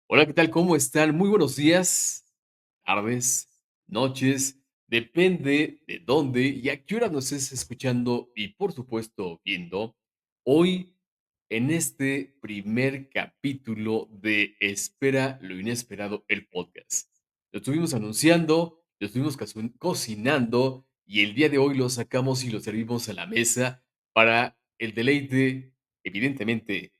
Hola, ¿qué tal? ¿Cómo están? Muy buenos días, tardes, noches, depende de dónde y a qué hora nos estés escuchando y, por supuesto, viendo. Hoy, en este primer capítulo de Espera lo Inesperado, el podcast. Lo estuvimos anunciando, lo estuvimos cocinando y el día de hoy lo sacamos y lo servimos a la mesa para el deleite, evidentemente,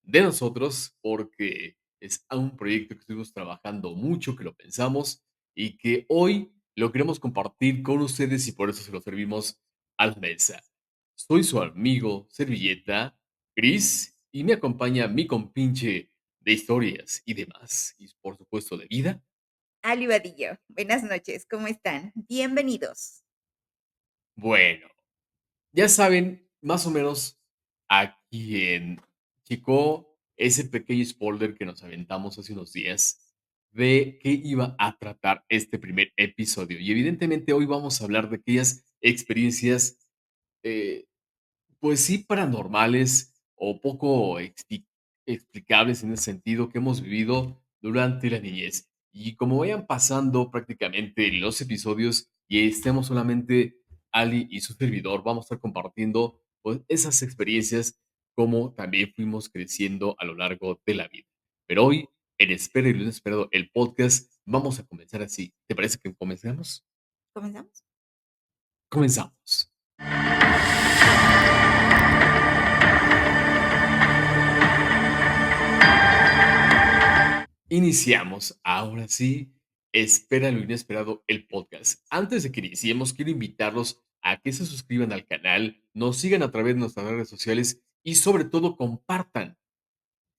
de nosotros, porque es a un proyecto que estuvimos trabajando mucho, que lo pensamos y que hoy lo queremos compartir con ustedes y por eso se lo servimos a la mesa. Soy su amigo Servilleta, Chris, y me acompaña mi compinche de historias y demás, y por supuesto de vida. Ali Vadillo, buenas noches, ¿cómo están? Bienvenidos. Bueno, ya saben más o menos a quién chicó ese pequeño spoiler que nos aventamos hace unos días de qué iba a tratar este primer episodio. Y evidentemente hoy vamos a hablar de aquellas experiencias eh, pues sí, paranormales o poco explicables en ese sentido que hemos vivido durante la niñez. Y como vayan pasando prácticamente los episodios y estemos solamente Ali y su servidor, vamos a estar compartiendo pues, esas experiencias como también fuimos creciendo a lo largo de la vida. Pero hoy, en Espera y lo Inesperado, el podcast, vamos a comenzar así. ¿Te parece que comencemos? ¿Comenzamos? Comenzamos. Iniciamos, ahora sí, Espera lo Inesperado, el podcast. Antes de que iniciemos, quiero invitarlos a que se suscriban al canal, nos sigan a través de nuestras redes sociales y sobre todo compartan.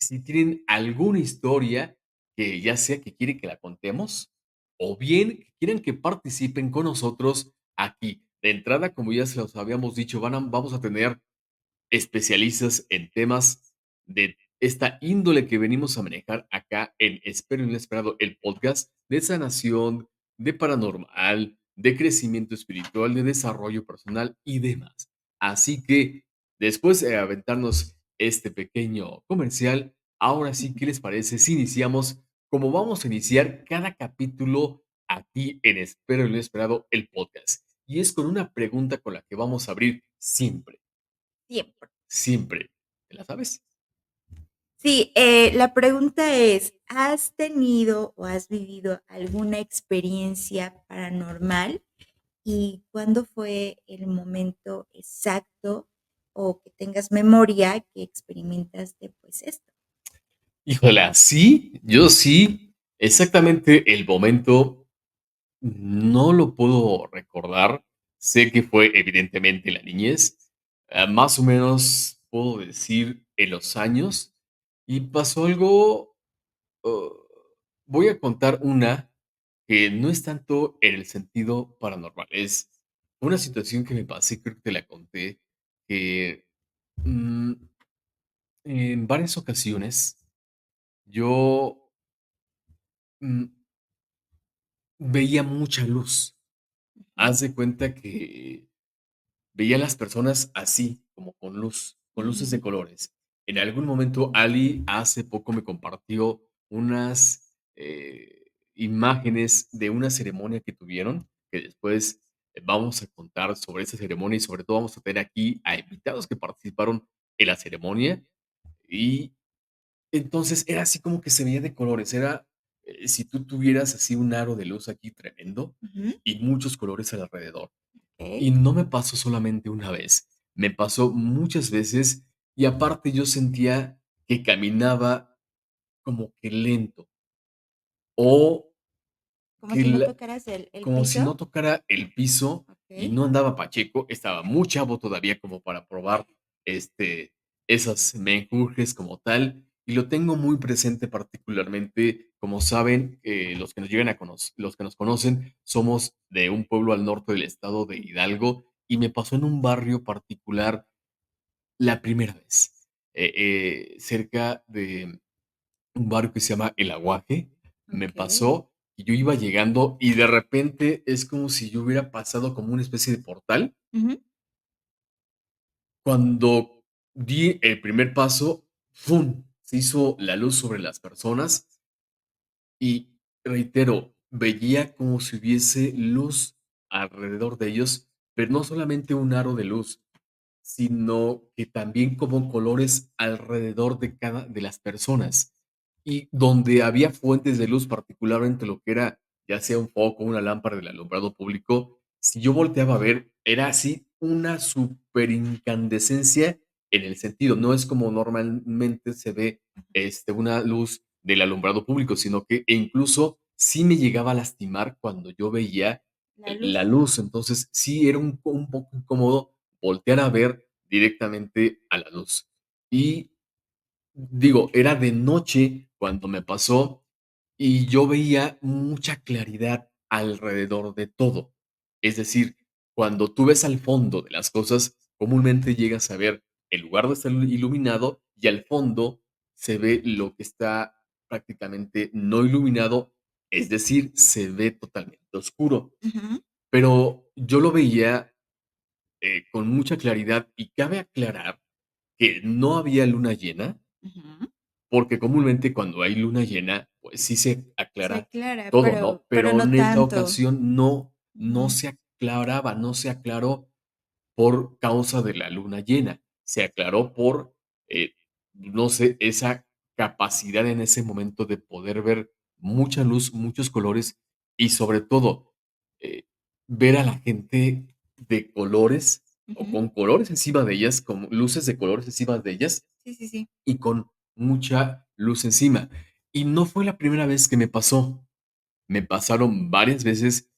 Si tienen alguna historia que ya sea que quieren que la contemos o bien que quieran que participen con nosotros aquí. De entrada, como ya se los habíamos dicho, vamos a tener especialistas en temas de esta índole que venimos a manejar acá en Espero Inesperado, el podcast de sanación, de paranormal, de crecimiento espiritual, de desarrollo personal y demás. Así que después de aventarnos este pequeño comercial, ahora sí, ¿qué les parece si iniciamos como vamos a iniciar cada capítulo aquí en Espero Inesperado, el podcast? Y es con una pregunta con la que vamos a abrir siempre. Siempre. Siempre. ¿Te la sabes? Sí, la pregunta es, ¿has tenido o has vivido alguna experiencia paranormal? ¿Y cuándo fue el momento exacto o que tengas memoria que experimentaste pues esto? Híjola, sí, yo sí. Exactamente el momento no lo puedo recordar. Sé que fue evidentemente la niñez. Más o menos puedo decir en los años. Y pasó algo. uh, Voy a contar una que no es tanto en el sentido paranormal. Es una situación que me pasé, creo que te la conté, que mm, en varias ocasiones yo mm, veía mucha luz. Ujú, Haz de cuenta que veía a las personas así, como con luces de ujú, colores. En algún momento, Ali hace poco me compartió unas imágenes de una ceremonia que tuvieron, que después vamos a contar sobre esa ceremonia y sobre todo vamos a tener aquí a invitados que participaron en la ceremonia. Y entonces, era así como que se veía de colores, era, si tú tuvieras así un aro de luz aquí tremendo ujú, y muchos colores alrededor. ok. Y no me pasó solamente una vez, me pasó muchas veces y aparte yo sentía que caminaba como que lento o Como que si no la tocaras el como si no piso. tocara el piso y Ok. no andaba pacheco, estaba muy chavo todavía como para probar, este, esas menjurjes como tal, y lo tengo muy presente particularmente, como saben, los que nos llegan a los que nos conocen, somos de un pueblo al norte del estado de Hidalgo, y me pasó en un barrio particular la primera vez, cerca de un barrio que se llama El Aguaje, me Ok. pasó y yo iba llegando y de repente es como si yo hubiera pasado como una especie de portal. Ujú, Cuando di el primer paso, ¡fum! Se hizo la luz sobre las personas Y reitero, veía como si hubiese luz alrededor de ellos, pero no solamente un aro de luz, sino que también como colores alrededor de cada de las personas. Y donde había fuentes de luz, particularmente lo que era, ya sea un foco, una lámpara del alumbrado público, si yo volteaba a ver, era así una superincandescencia en el sentido, no es como normalmente se ve, una luz del alumbrado público, sino que e incluso sí me llegaba a lastimar cuando yo veía La la luz. luz. Entonces, sí era un poco incómodo voltear a ver directamente a la luz. Y digo, era de noche cuando me pasó y yo veía mucha claridad alrededor de todo. Es decir, cuando tú ves al fondo de las cosas, comúnmente llegas a ver el lugar donde está iluminado y al fondo se ve lo que está prácticamente no iluminado, es decir, se ve totalmente oscuro. Ujú, Pero yo lo veía con mucha claridad y cabe aclarar que no había luna llena, ujú. porque comúnmente cuando hay luna llena, pues sí se Se aclara aclara, todo, ¿no? pero Pero no en esta tanto. ocasión no Ujú, se aclaraba, no se aclaró por causa de la luna llena. Se aclaró por, no sé, esa capacidad en ese momento de poder ver mucha luz, muchos colores y sobre todo, eh, ver a la gente de colores o ujú. con colores encima de ellas, con luces de colores encima de ellas Sí, sí, sí. y con mucha luz encima. Y no fue la primera vez que me pasó. Me pasaron varias veces,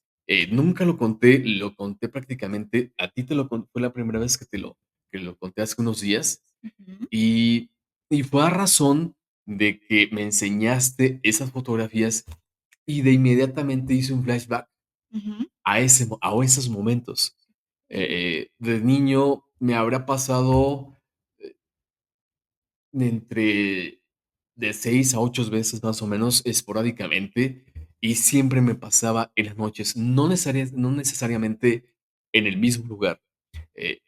nunca lo conté prácticamente, a ti te lo con fue la primera vez que lo conté hace unos días, Ujú, y fue a razón de que me enseñaste esas fotografías, y de inmediatamente hice un flashback ujú. a esos momentos. Y De niño me habrá pasado, eh, entre de 6 a 8 veces, más o menos, esporádicamente, y siempre me pasaba en las noches, no necesariamente en el mismo lugar.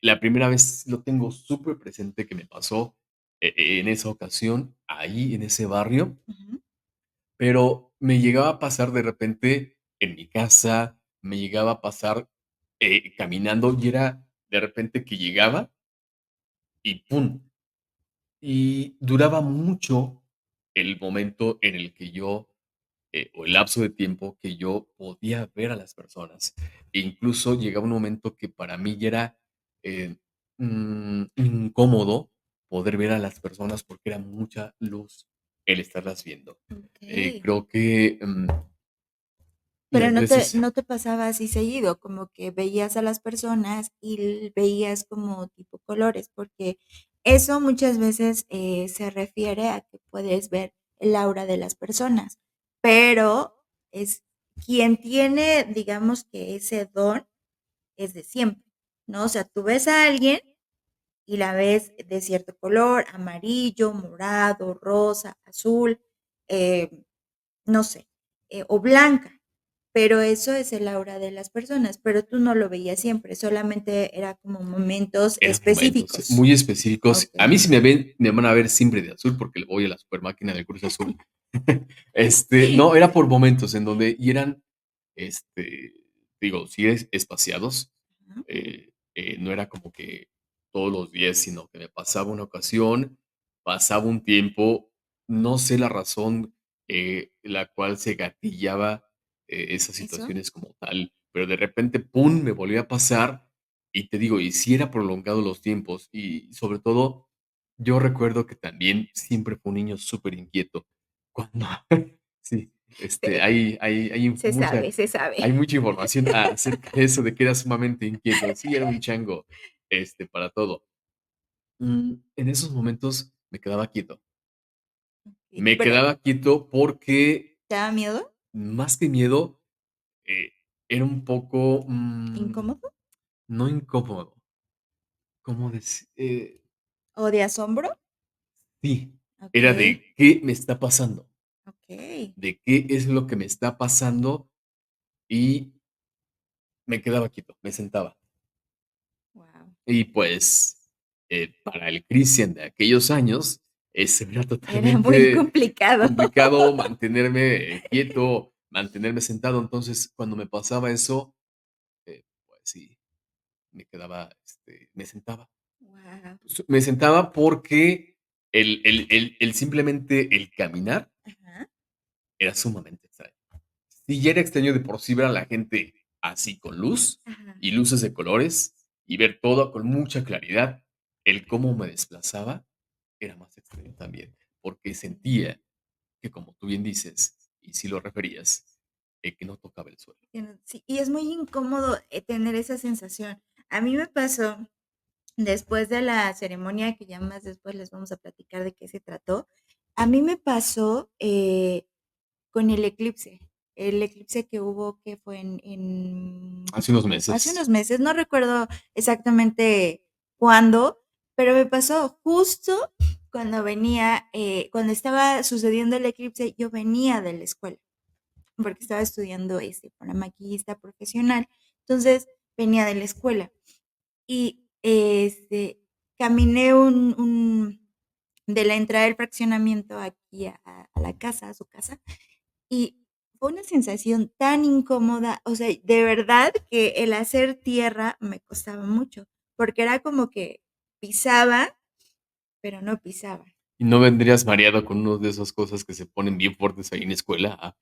La primera vez lo tengo súper presente que me pasó, en esa ocasión, ahí en ese barrio, ujú, pero me llegaba a pasar de repente en mi casa, me llegaba a pasar, caminando, y era de repente que llegaba y ¡pum! Y duraba mucho el momento en el que yo, o el lapso de tiempo que yo podía ver a las personas. E incluso llegaba un momento que para mí ya era, eh, incómodo poder ver a las personas porque era mucha luz el estarlas viendo. okey. Creo que, Pero las veces no te pasaba así seguido, como que veías a las personas y veías como tipo colores, porque eso muchas veces se refiere a que puedes ver el aura de las personas, pero es quien tiene, digamos que ese don es de siempre, ¿no? O sea, tú ves a alguien y la ves de cierto color, amarillo, morado, rosa, azul, eh, no sé, o blanca, pero eso es el aura de las personas, pero tú no lo veías siempre, solamente era como momentos eran momentos específicos. muy específicos. A mí Okey. si me van a ver siempre de azul porque le voy a la supermáquina del Cruz Azul. No, era por momentos en donde y eran, este, digo, sí espaciados, Ajá, no era como que todos los días, sino que me pasaba una ocasión, pasaba un tiempo, no sé la razón, la cual se gatillaba, esas eso. situaciones como tal, pero de repente, pum, me volvía a pasar y te digo, y sí era prolongado los tiempos y sobre todo, yo recuerdo que también siempre fue un niño súper inquieto. Cuando sí, Se se mucha sabe, se sabe. hay mucha información acerca de eso, de que era sumamente inquieto. Sí, era un chango, para todo. En esos momentos me quedaba quieto. Me Pero, quedaba quieto porque, ¿te daba miedo? más que miedo, era un poco, ¿Incómodo? no incómodo, ¿cómo deci ¿O de asombro? sí, era Okey, de, ¿qué me está pasando? okey. ¿De qué es lo que me está pasando? Y me quedaba quieto, me sentaba. Guau. Y pues, para el Cristian de aquellos años, era Era muy totalmente complicado. complicado mantenerme quieto, mantenerme sentado. Entonces, cuando me pasaba eso, pues sí, me quedaba, me sentaba. Guau. Me sentaba porque el simplemente el caminar Ajá, era sumamente extraño. Si ya era extraño de por sí ver a la gente así con luz ajá. y luces de colores y ver todo con mucha claridad, el cómo me desplazaba era más extraño también, porque sentía que, como tú bien dices, y si lo referías, que no tocaba el suelo. Sí, y es muy incómodo, tener esa sensación. A mí me pasó después de la ceremonia, que ya más después les vamos a platicar de qué se trató. A mí me pasó, con el eclipse que hubo, que fue Hace unos hace unos meses. meses, no recuerdo exactamente cuándo, pero me pasó justo cuando venía, cuando estaba sucediendo el eclipse, yo venía de la escuela, porque estaba estudiando, para maquillista profesional. Entonces, venía de la escuela y, caminé de la entrada del fraccionamiento aquí a la casa, a su casa, y fue una sensación tan incómoda, o sea, de verdad que el hacer tierra me costaba mucho, porque era como que pisaba, pero no pisaba. ¿Y no vendrías mareado con una de esas cosas que se ponen bien fuertes ahí en la escuela?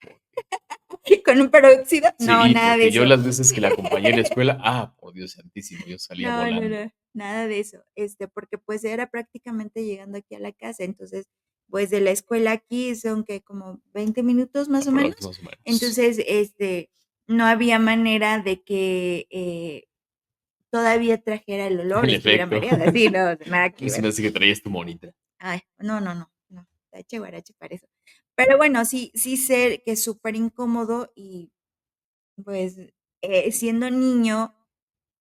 Porque ¿Con un peróxido? No, sí, nada de porque yo eso. las veces que la acompañé a la escuela, por Dios santísimo, yo salía No, no, volando. no, nada de eso, porque pues era prácticamente llegando aquí a la casa, entonces, pues de la escuela aquí son que como 20 minutos más o Aprox, menos, más o menos. entonces, no había manera de que, todavía trajera el olor, El estuviera efecto. mareada, sí, no, nada A mí que se ver. me hace que traías tu monita. Ay, no, no, no, no, tache guarache para eso. Pero bueno, sí, sí sé que es súper incómodo y pues, siendo niño,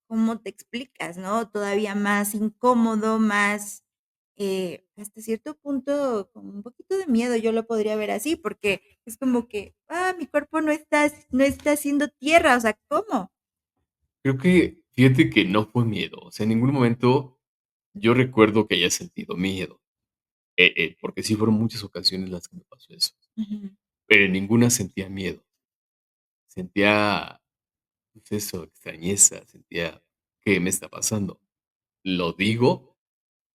¿cómo te explicas, no? Todavía más incómodo, más, hasta cierto punto, con un poquito de miedo, yo lo podría ver así, porque es como que, mi cuerpo no está haciendo tierra, o sea, ¿cómo? Creo que, fíjate que no fue miedo, o sea, en ningún momento yo recuerdo que haya sentido miedo, porque sí fueron muchas ocasiones las que me pasó eso, Ujú. pero en ninguna sentía miedo, sentía, pues eso, extrañeza, sentía, ¿qué me está pasando? Lo digo,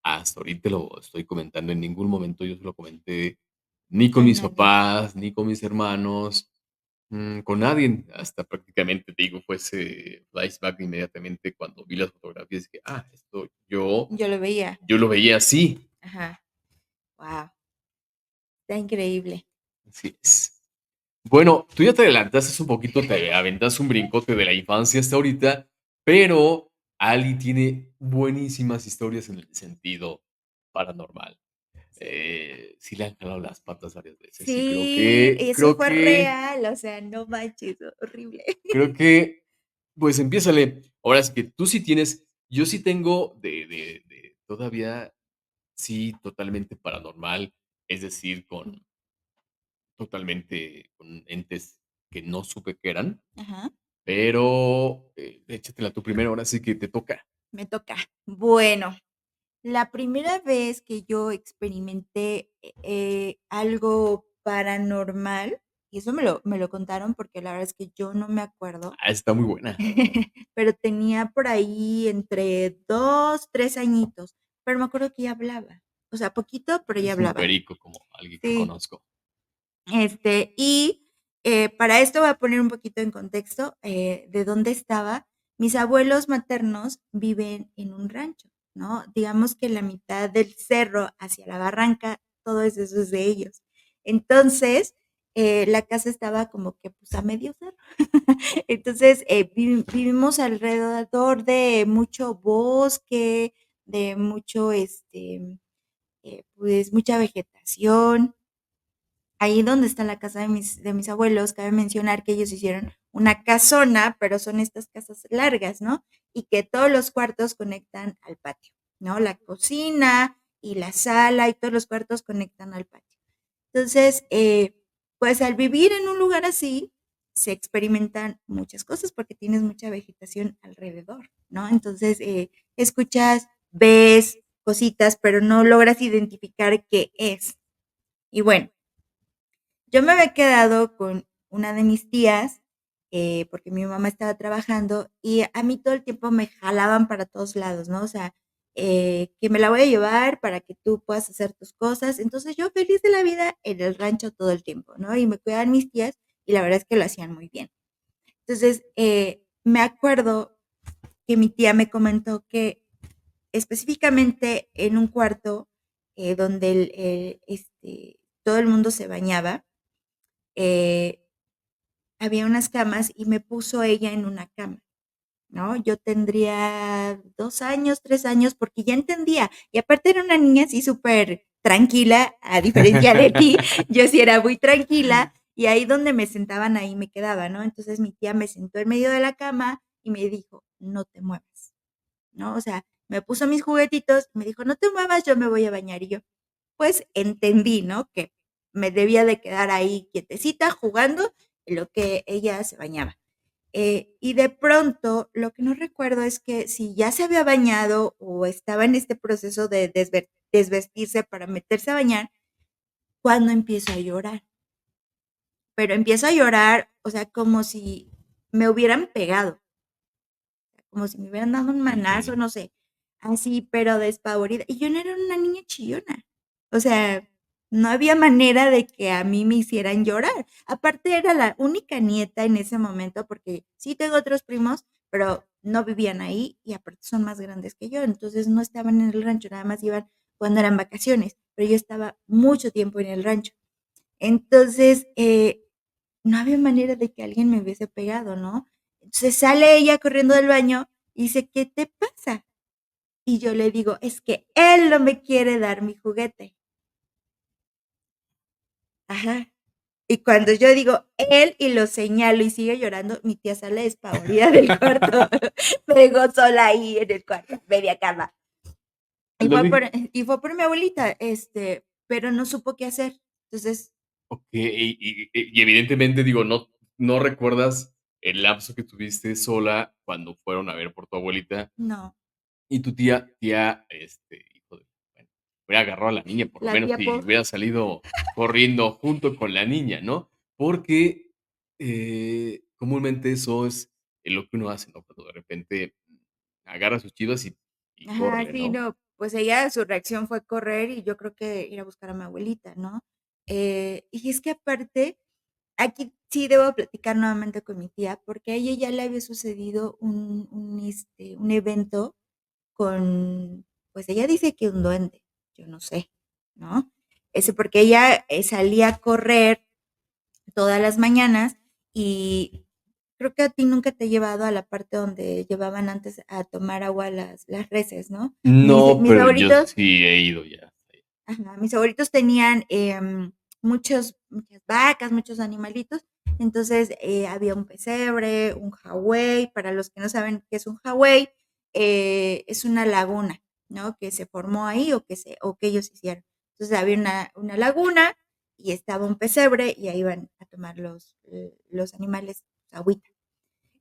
hasta ahorita lo estoy comentando, en ningún momento yo se lo comenté ni con A mis nadie. papás, ni con mis hermanos, con nadie, hasta prácticamente, te digo, fue ese flashback inmediatamente cuando vi las fotografías, dije: esto Yo lo veía. yo lo veía así". Ajá. Wow, está increíble. Así es. Bueno, tú ya te adelantaste un poquito, te aventaste un brincote de la infancia hasta ahorita, pero Ali tiene buenísimas historias en el sentido paranormal. Sí. Sí le han jalado las patas varias veces y Sí, eso creo fue que real, o sea, no manches, horrible. creo que, pues, empiézale. Ahora es que tú sí tienes, yo sí tengo de todavía, sí, totalmente paranormal, es decir, con totalmente con entes que no supe qué eran, Ajá, pero, échatela tú primero, ahora sí que te toca. me toca. Bueno, la primera vez que yo experimenté, algo paranormal, y eso me lo contaron porque la verdad es que yo no me acuerdo, Está muy buena. pero tenía por ahí entre 2 3 añitos, pero me acuerdo que ella hablaba, o sea, poquito, pero ella Es un hablaba. perico, como alguien que Sí. conozco. Y, para esto voy a poner un poquito en contexto, de dónde estaba. Mis abuelos maternos viven en un rancho, ¿no? Digamos que la mitad del cerro hacia la barranca, todo eso es de ellos. Entonces, la casa estaba como que, pues, a medio cerro. Entonces, vivimos alrededor de mucho bosque, de mucho, pues, mucha vegetación. Ahí donde está la casa de mis abuelos, cabe mencionar que ellos hicieron una casona, pero son estas casas largas, ¿no? Y que todos los cuartos conectan al patio, ¿no? La cocina y la sala y todos los cuartos conectan al patio. Entonces, pues al vivir en un lugar así, se experimentan muchas cosas porque tienes mucha vegetación alrededor, ¿no? Entonces, escuchas, ves, cositas, pero no logras identificar qué es. Y bueno, yo me había quedado con una de mis tías, porque mi mamá estaba trabajando y a mí todo el tiempo me jalaban para todos lados, ¿no? O sea, que me la voy a llevar para que tú puedas hacer tus cosas. Entonces yo feliz de la vida en el rancho todo el tiempo, ¿no? Y me cuidaban mis tías y la verdad es que lo hacían muy bien. Entonces, me acuerdo que mi tía me comentó que específicamente en un cuarto donde todo el mundo se bañaba, eh, había unas camas y me puso ella en una cama, ¿no? Yo tendría 2 años, 3 años, porque ya entendía. Y aparte era una niña así súper tranquila, a diferencia de ti, yo sí era muy tranquila y ahí donde me sentaban, ahí me quedaba, ¿no? Entonces mi tía me sentó en medio de la cama y me dijo, no te muevas, ¿no? O sea, me puso mis juguetitos y me dijo, no te muevas, yo me voy a bañar. Y yo, pues entendí, ¿no? Que me debía de quedar ahí quietecita jugando en lo que ella se bañaba. Y de pronto, lo que no recuerdo es que si ya se había bañado o estaba en este proceso de desvestirse para meterse a bañar, cuando empiezo a llorar. Pero empiezo a llorar, o sea, como si me hubieran pegado, como si me hubieran dado un manazo, Ujú. no sé, así, pero despavorida. Y yo no era una niña chillona. O sea, no había manera de que a mí me hicieran llorar. Aparte, era la única nieta en ese momento, porque sí tengo otros primos, pero no vivían ahí y aparte son más grandes que yo. Entonces no estaban en el rancho, nada más iban cuando eran vacaciones, pero yo estaba mucho tiempo en el rancho. Entonces, no había manera de que alguien me hubiese pegado, ¿no? Entonces sale ella corriendo del baño y dice, ¿qué te pasa? Y yo le digo, es que él no me quiere dar mi juguete. Ajá. Y cuando yo digo él y lo señalo y sigue llorando, mi tía sale despavorida del cuarto. Me dejó sola ahí en el cuarto, media cama. Y Lo fue di por, y fue por mi abuelita, pero no supo qué hacer. Entonces, okey, y evidentemente, digo, no recuerdas el lapso que tuviste sola cuando fueron a ver por tu abuelita, no. y tu tía, hijo de bueno, hubiera agarrado a la niña, por lo La menos, tía y Po. hubiera salido corriendo junto con la niña, ¿no? Porque, comúnmente eso es lo que uno hace, ¿no? Cuando de repente agarra sus chivas y Ajá, córrele, sí, ¿no? no, pues ella, su reacción fue correr y yo creo que ir a buscar a mi abuelita, ¿no? Y es que aparte, aquí sí debo platicar nuevamente con mi tía, porque a ella ya le había sucedido un evento con, pues ella dice que un duende, yo no sé, ¿no? Porque ella salía a correr todas las mañanas y creo que a ti nunca te he llevado a la parte donde llevaban antes a tomar agua las reses, ¿no? No, Mis pero yo abuelitos, sí he ido ya. ajá, mis abuelitos tenían muchas vacas, muchos animalitos. Entonces había un pesebre, un jagüey. Para los que no saben qué es un jagüey, es una laguna, ¿no? Que se formó ahí o que ellos hicieron. Entonces había una laguna y estaba un pesebre y ahí iban a tomar los animales agüita.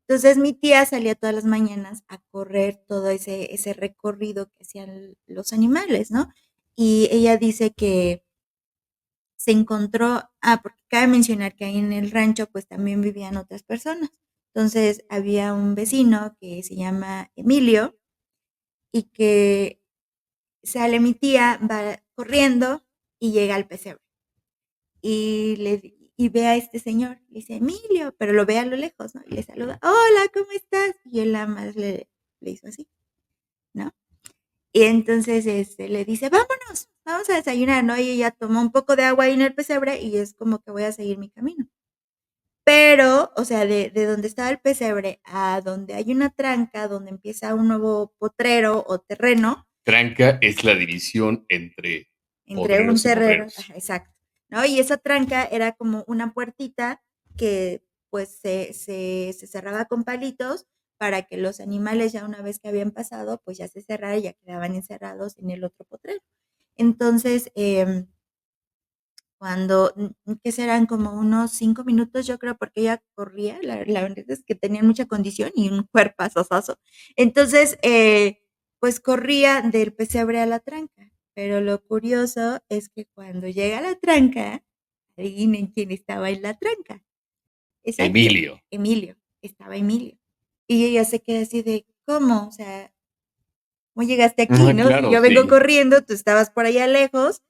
Entonces mi tía salía todas las mañanas a correr todo ese recorrido que hacían los animales, ¿no? Y ella dice que se encontró, porque cabe mencionar que ahí en el rancho pues también vivían otras personas. Entonces había un vecino que se llama Emilio y que sale mi tía, va corriendo y llega al pesebre y ve a este señor, le dice Emilio, pero lo ve a lo lejos, ¿no? Y le saluda, hola, ¿cómo estás? Y él nada más le hizo así, ¿no? Y entonces le dice, vámonos, vamos a desayunar, ¿no? Y ella toma un poco de agua ahí en el pesebre y es como que voy a seguir mi camino. Pero, o sea, de donde estaba el pesebre a donde hay una tranca, donde empieza un nuevo potrero o terreno, Tranca es la división entre entre un potreros y terreno, potreros. ajá, exacto, ¿no? Y esa tranca era como una puertita que pues se cerraba con palitos para que los animales ya una vez que habían pasado, pues ya se cerrara y ya quedaban encerrados en el otro potrero. Entonces, cuando, que serán como unos 5 minutos, yo creo, porque ella corría, la verdad es que tenía mucha condición y un cuerpazosazo. Entonces, pues corría del pesebre a la tranca. Pero lo curioso es que cuando llega a la tranca, adivinen quién estaba en la tranca. Exacto, Emilio. Emilio, estaba Emilio. Y ella se queda así de, ¿cómo? O sea, ¿cómo llegaste aquí, Ah, no? Si claro, yo vengo sí. corriendo, tú estabas por allá lejos.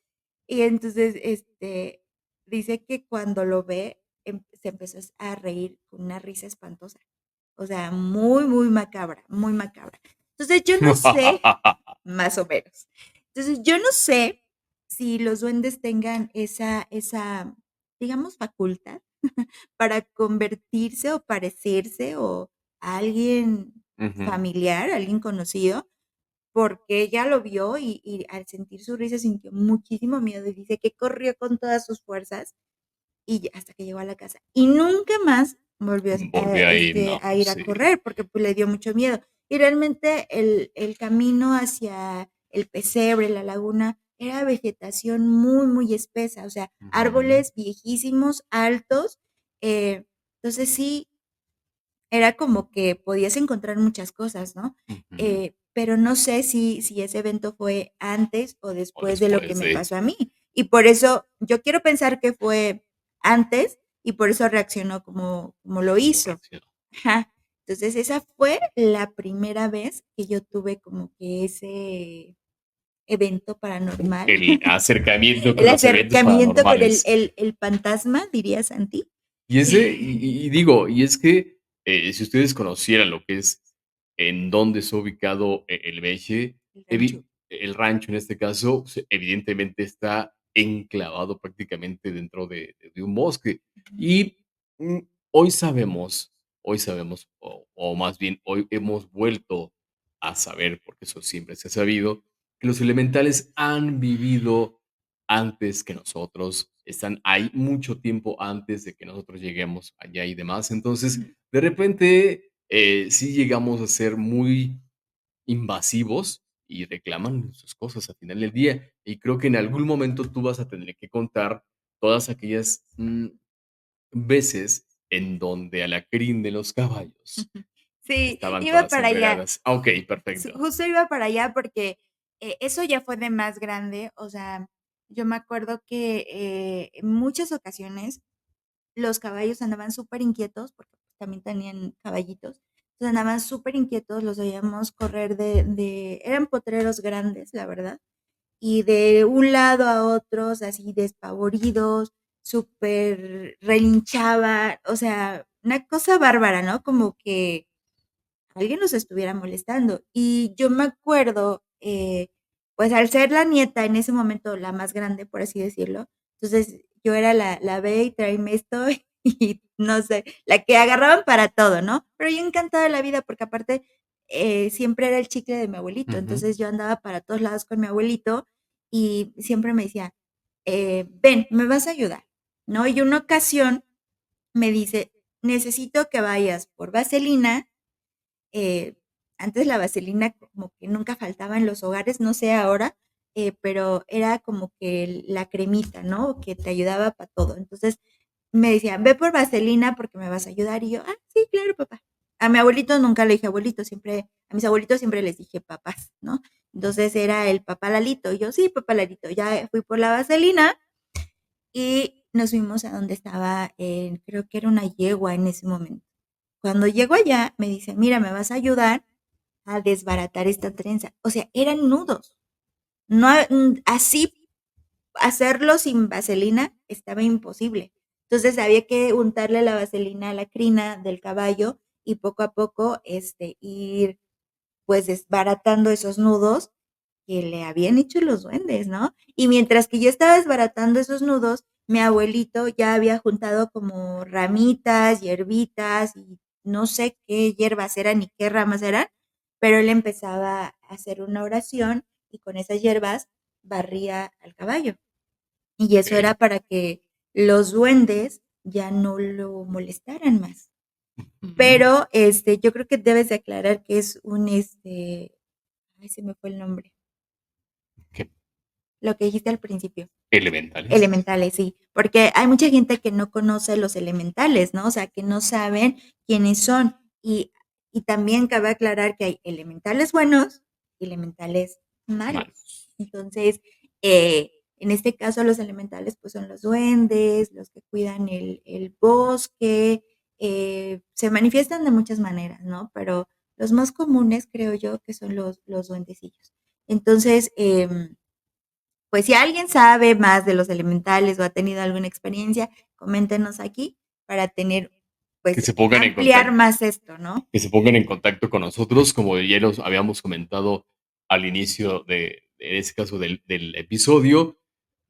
Y entonces, dice que cuando lo ve, se empezó a reír con una risa espantosa. O sea, muy, muy macabra, muy macabra. Entonces, yo no sé, más o menos. Entonces, yo no sé si los duendes tengan digamos, facultad para convertirse o parecerse o a alguien Ujú. familiar, alguien conocido, porque ella lo vio y al sentir su risa sintió muchísimo miedo y dice que corrió con todas sus fuerzas y hasta que llegó a la casa. Y nunca más volvió Volvió ahí, no, a pues ir a sí. correr porque pues, le dio mucho miedo. Y realmente el camino hacia el pesebre, la laguna, era vegetación muy, muy espesa, o sea, Ujú, árboles viejísimos, altos. Entonces sí, era como que podías encontrar muchas cosas, ¿no? ujú. Pero no sé si ese evento fue antes o O después de lo que después me de. pasó a mí. Y por eso yo quiero pensar que fue antes y por eso reaccionó como lo ¿Cómo hizo. reaccionó? Ajá. Entonces esa fue la primera vez que yo tuve como que ese evento paranormal, El acercamiento con el los eventos acercamiento con paranormales. el fantasma, diría Santi. Y ese, y digo, y es que si ustedes conocieran lo que es en dónde está ubicado el Meche, El rancho. el rancho en este caso, evidentemente está enclavado prácticamente dentro de un bosque. Y mm, hoy sabemos, o más bien hoy hemos vuelto a saber, porque eso siempre se ha sabido, que los elementales han vivido antes que nosotros, están ahí mucho tiempo antes de que nosotros lleguemos allá y demás. Entonces, Ujú. de repente, sí llegamos a ser muy invasivos y reclaman sus cosas al final del día. Y creo que en algún momento tú vas a tener que contar todas aquellas veces en donde a la crin de los caballos Sí, estaban iba todas para allá. enredadas. Ah, ok, Sí, perfecto. justo iba para allá porque, eso ya fue de más grande, o sea, yo me acuerdo que, en muchas ocasiones los caballos andaban súper inquietos porque pues, también tenían caballitos, entonces andaban súper inquietos, los veíamos correr eran potreros grandes, la verdad, y de un lado a otro, así despavoridos, súper relinchaba, o sea, una cosa bárbara, ¿no? Como que alguien nos estuviera molestando. Y yo me acuerdo, pues al ser la nieta en ese momento, la más grande, por así decirlo, entonces yo era la ve y tráeme esto y no sé, la que agarraban para todo, ¿no? Pero yo encantada de la vida porque aparte siempre era el chicle de mi abuelito, Ujú. entonces yo andaba para todos lados con mi abuelito y siempre me decía, ven, me vas a ayudar, ¿no? Y una ocasión me dice, necesito que vayas por vaselina. eh, Antes la vaselina como que nunca faltaba en los hogares, no sé ahora, pero era como que la cremita, ¿no? Que te ayudaba para todo. Entonces me decían, ve por vaselina porque me vas a ayudar. Y yo, ah, sí, claro, papá. A mi abuelito nunca le dije abuelito, siempre, a mis abuelitos siempre les dije papás, ¿no? Entonces era el papá Lalito. Y yo, sí, papá Lalito. Ya fui por la vaselina y nos fuimos a donde estaba, creo que era una yegua en ese momento. Cuando llego allá, me dice, mira, me vas a ayudar a desbaratar esta trenza. O sea, eran nudos. No, así hacerlo sin vaselina estaba imposible. Entonces había que untarle la vaselina a la crina del caballo y poco a poco ir pues desbaratando esos nudos que le habían hecho los duendes, ¿no? Y mientras que yo estaba desbaratando esos nudos, mi abuelito ya había juntado como ramitas, hierbitas y no sé qué hierbas eran ni qué ramas eran, pero él empezaba a hacer una oración y con esas hierbas barría al caballo. Y eso era Ok. para que los duendes ya no lo molestaran más. Ujú. Pero yo creo que debes de aclarar que es ay, se me fue el nombre, ¿Qué? lo que dijiste al principio. Elementales. Elementales, sí, porque hay mucha gente que no conoce los elementales, ¿no? O sea, que no saben quiénes son. Y también cabe aclarar que hay elementales buenos elementales malos. Malos. Entonces, en este caso, los elementales pues son los duendes, los que cuidan el bosque, se manifiestan de muchas maneras, ¿no? Pero los más comunes creo yo que son los duendecillos. Entonces, pues si alguien sabe más de los elementales o ha tenido alguna experiencia, coméntenos aquí para tener, Que pues, se pongan en ampliar contacto. más esto, ¿no? Que se pongan en contacto con nosotros, como ya los habíamos comentado al inicio de este caso del episodio,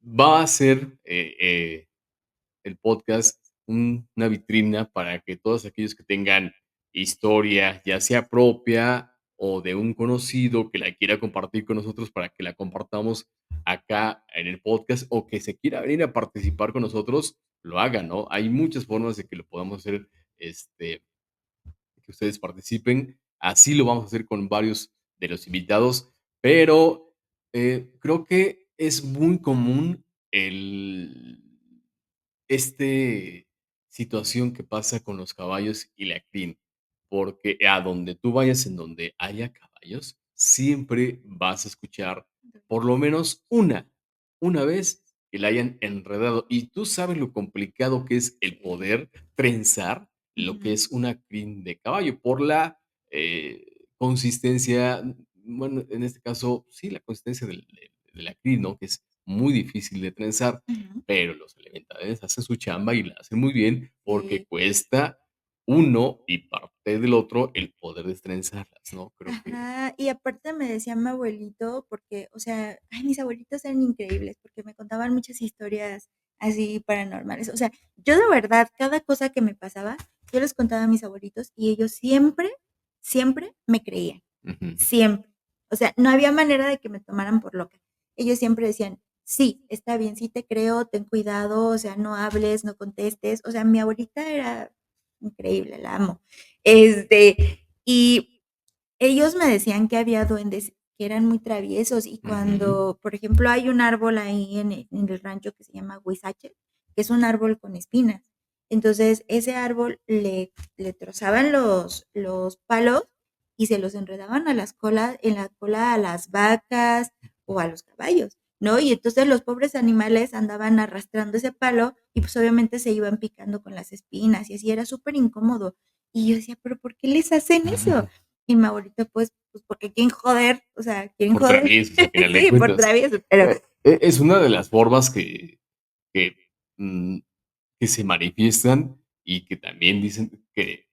va a ser el podcast una vitrina para que todos aquellos que tengan historia, ya sea propia o de un conocido que la quiera compartir con nosotros para que la compartamos acá en el podcast o que se quiera venir a participar con nosotros, lo hagan, ¿no? Hay muchas formas de que lo podamos hacer, que ustedes participen. Así lo vamos a hacer con varios de los invitados, pero creo que es muy común el situación que pasa con los caballos y la crin, porque a donde tú vayas, en donde haya caballos, siempre vas a escuchar por lo menos una vez que la hayan enredado. Y tú sabes lo complicado que es el Sí. poder trenzar lo que Ujú. es una crin de caballo por la consistencia, bueno, en este caso, sí, la consistencia de la crin, ¿no? Que es muy difícil de trenzar, Ujú. pero los elementales hacen su chamba y la hacen muy bien porque Sí. cuesta uno y parte del otro el poder destrenzarlas, ¿no? Creo que Ajá, y aparte me decía mi abuelito, porque, o sea, ay, mis abuelitos eran increíbles, porque me contaban muchas historias así paranormales. O sea, yo de verdad, cada cosa que me pasaba, yo les contaba a mis abuelitos y ellos siempre, siempre me creían, ujú, siempre. O sea, no había manera de que me tomaran por loca. Ellos siempre decían, sí, está bien, sí te creo, ten cuidado, o sea, no hables, no contestes. O sea, mi abuelita era increíble, la amo. Y ellos me decían que había duendes que eran muy traviesos y ujú, cuando, por ejemplo, hay un árbol ahí en el rancho que se llama huizache, que es un árbol con espinas. Entonces, ese árbol le trozaban los palos y se los enredaban a las colas, en la cola a las vacas o a los caballos, ¿no? Y entonces los pobres animales andaban arrastrando ese palo y pues obviamente se iban picando con las espinas y así era súper incómodo. Y yo decía, pero ¿por qué les hacen eso? Y mi abuelito, pues porque quieren joder, o sea, quieren por joder. traviesos, a final de Sí, por cuentas. traviesos, pero Es una de las formas que, mm, que se manifiestan y que también dicen que,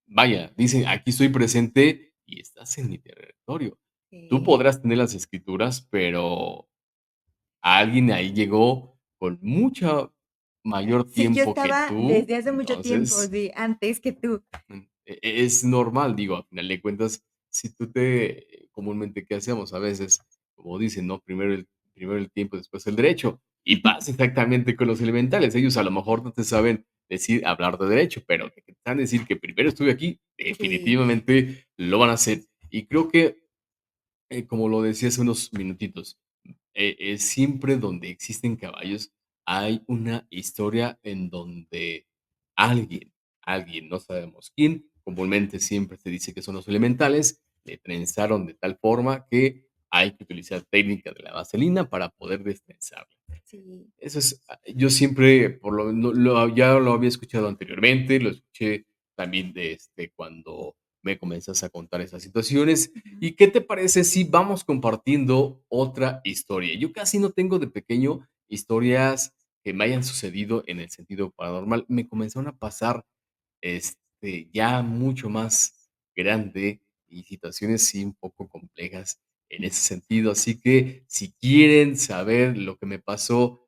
vaya, dicen: "Aquí estoy presente y estás en mi territorio". Tú sí. podrás tener las escrituras, pero alguien ahí llegó con mucho mayor Sí, yo tiempo que estaba tú, desde hace mucho tiempo, entonces, sí, antes que tú. es normal, digo, a final de cuentas, si tú te comúnmente, ¿qué hacemos? A veces, como dicen, ¿no? Primero el tiempo, después el derecho. Y pasa exactamente con los elementales. Ellos a lo mejor no te saben decir, hablar de derecho, pero que te están decir que primero estuve aquí, Sí, definitivamente lo van a hacer. Y creo que, como lo decía hace unos minutitos, siempre donde existen caballos hay una historia en donde alguien, alguien, no sabemos quién, comúnmente siempre se dice que son los elementales, le trenzaron de tal forma que hay que utilizar técnica de la vaselina para poder destrenzarlo. sí. Eso es, yo siempre, por lo no ya lo había escuchado anteriormente, lo escuché también de, cuando me comenzas a contar esas situaciones. Ujú. ¿Y qué te parece si vamos compartiendo otra historia? Yo casi no tengo de pequeño historias que me hayan sucedido en el sentido paranormal. Me comenzaron a pasar, ya mucho más grande y situaciones sí un poco complejas en ese sentido. Así que si quieren saber lo que me pasó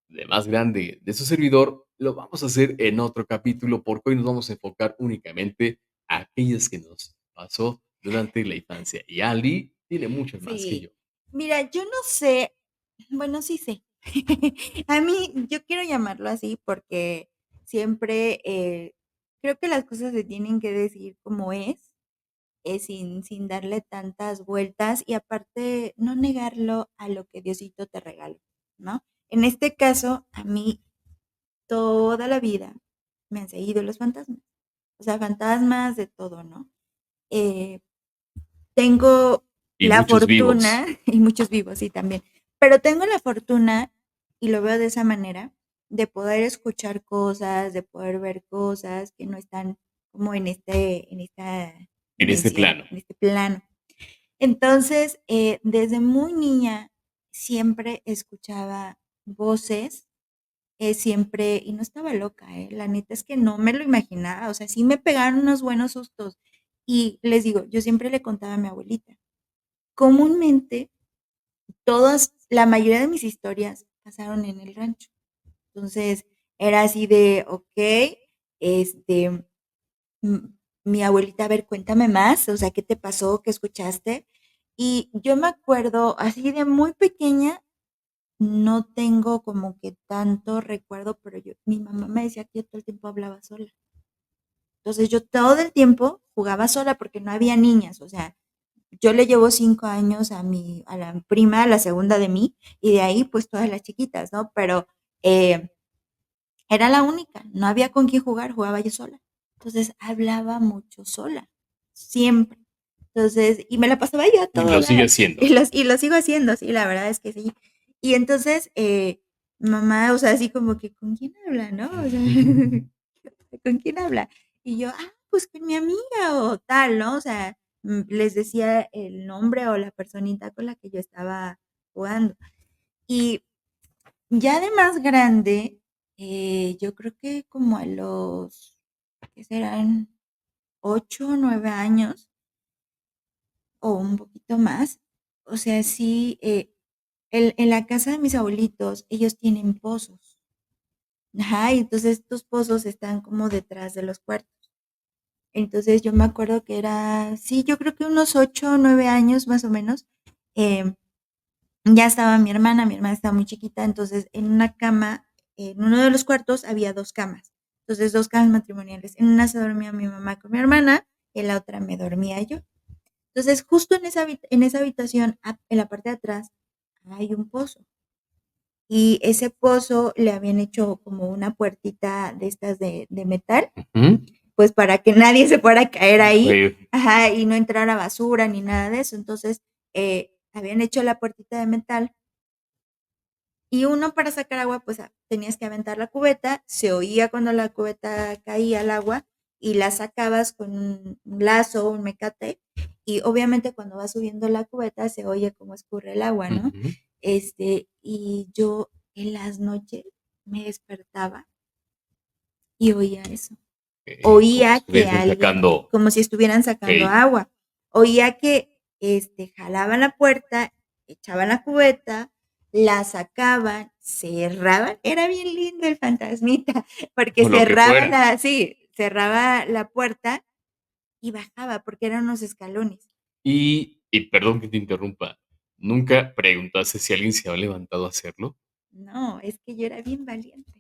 de más grande de su servidor, lo vamos a hacer en otro capítulo, porque hoy nos vamos a enfocar únicamente a aquellas que nos pasó durante la infancia. Y Ali tiene muchas más que yo. Sí. Mira, yo no sé, bueno, sí sé. A mí, yo quiero llamarlo así porque siempre creo que las cosas se tienen que decir como es, sin darle tantas vueltas y aparte no negarlo a lo que Diosito te regaló, ¿no? En este caso, a mí toda la vida me han seguido los fantasmas, o sea, fantasmas de todo, ¿no? Eh, tengo Y la muchos fortuna, vivos. y muchos vivos, sí, también, pero tengo la fortuna, y lo veo de esa manera, de poder escuchar cosas, de poder ver cosas que no están como en esta En este dimensión, plano. en este plano. Entonces, desde muy niña siempre escuchaba voces, siempre, y no estaba loca, la neta es que no me lo imaginaba, o sea, sí me pegaron unos buenos sustos. Y les digo, yo siempre le contaba a mi abuelita. Comúnmente, la mayoría de mis historias pasaron en el rancho. Entonces, era así de, ok, este, mi abuelita, a ver, cuéntame más, o sea, ¿qué te pasó? ¿Qué escuchaste? Y yo me acuerdo, así de muy pequeña, no tengo como que tanto recuerdo, pero mi mamá me decía que yo todo el tiempo hablaba sola. Entonces yo todo el tiempo jugaba sola porque no había niñas, o sea, yo le llevo 5 años a la prima, a la segunda de mí, y de ahí pues todas las chiquitas, ¿no? Pero eh, era la única, no había con quién jugar, jugaba yo sola. Entonces hablaba mucho sola, siempre. Entonces, y me la pasaba yo Y lo toda, sigue haciendo. y lo sigo haciendo, sí, la verdad es que sí. Y entonces, mamá, o sea, así como que, ¿con quién habla, no? O sea, ¿con quién habla? Y yo, pues con mi amiga o tal, ¿no? O sea, les decía el nombre o la personita con la que yo estaba jugando. Y ya de más grande, yo creo que como a los, ¿qué serán? 8 o 9 años o un poquito más. O sea, sí, en la casa de mis abuelitos, ellos tienen pozos. Ajá, y entonces estos pozos están como detrás de los cuartos. Entonces yo me acuerdo que era, sí, yo creo que unos 8 o 9 años más o menos. em, ya estaba mi hermana estaba muy chiquita, entonces en una cama, en uno de los cuartos había dos camas, entonces dos camas matrimoniales. En una se dormía mi mamá con mi hermana, y en la otra me dormía yo. Entonces justo en esa habitación, en la parte de atrás, hay un pozo. Y ese pozo le habían hecho como una puertita de estas de metal, Ujú. pues para que nadie se fuera a caer ahí, Ok. ajá, y no entrara basura ni nada de eso. Entonces, habían hecho la puertita de metal y uno para sacar agua, pues tenías que aventar la cubeta, se oía cuando la cubeta caía al agua y la sacabas con un lazo, un mecate, y obviamente cuando va subiendo la cubeta se oye cómo escurre el agua, ¿no? Ujú. Y yo en las noches me despertaba y oía eso. Como si Oía que estuviesen alguien, sacando. como si estuvieran sacando Ok. agua, oía que jalaban la puerta, echaban la cubeta, la sacaban, cerraban, era bien lindo el fantasmita, porque O lo que fuera. sí, cerraba la puerta y bajaba, porque eran unos escalones. Y perdón que te interrumpa, ¿nunca preguntaste si alguien se había levantado a hacerlo? No, es que yo era bien valiente.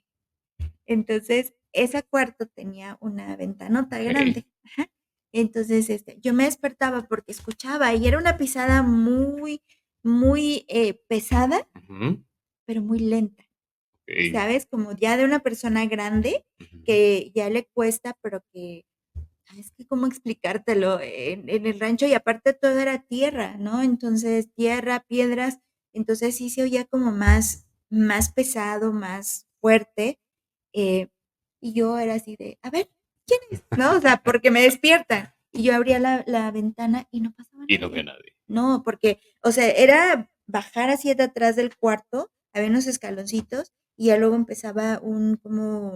Entonces, ese cuarto tenía una ventanota Ok. grande. Ajá. Entonces, yo me despertaba porque escuchaba y era una pisada muy, muy pesada, Ujú. pero muy lenta. Ok. ¿Sabes? Como ya de una persona grande Ujú. que ya le cuesta, pero que, es que cómo explicártelo, en el rancho y aparte todo era tierra, ¿no? Entonces, tierra, piedras, entonces sí se oía como más pesado, más fuerte, eh, y yo era así de, a ver, ¿quién es? ¿No? O sea, porque me despiertan. Y yo abría la ventana y no pasaba Y no había nadie. nadie. No, porque, o sea, era bajar así de atrás del cuarto, había unos escaloncitos y ya luego empezaba como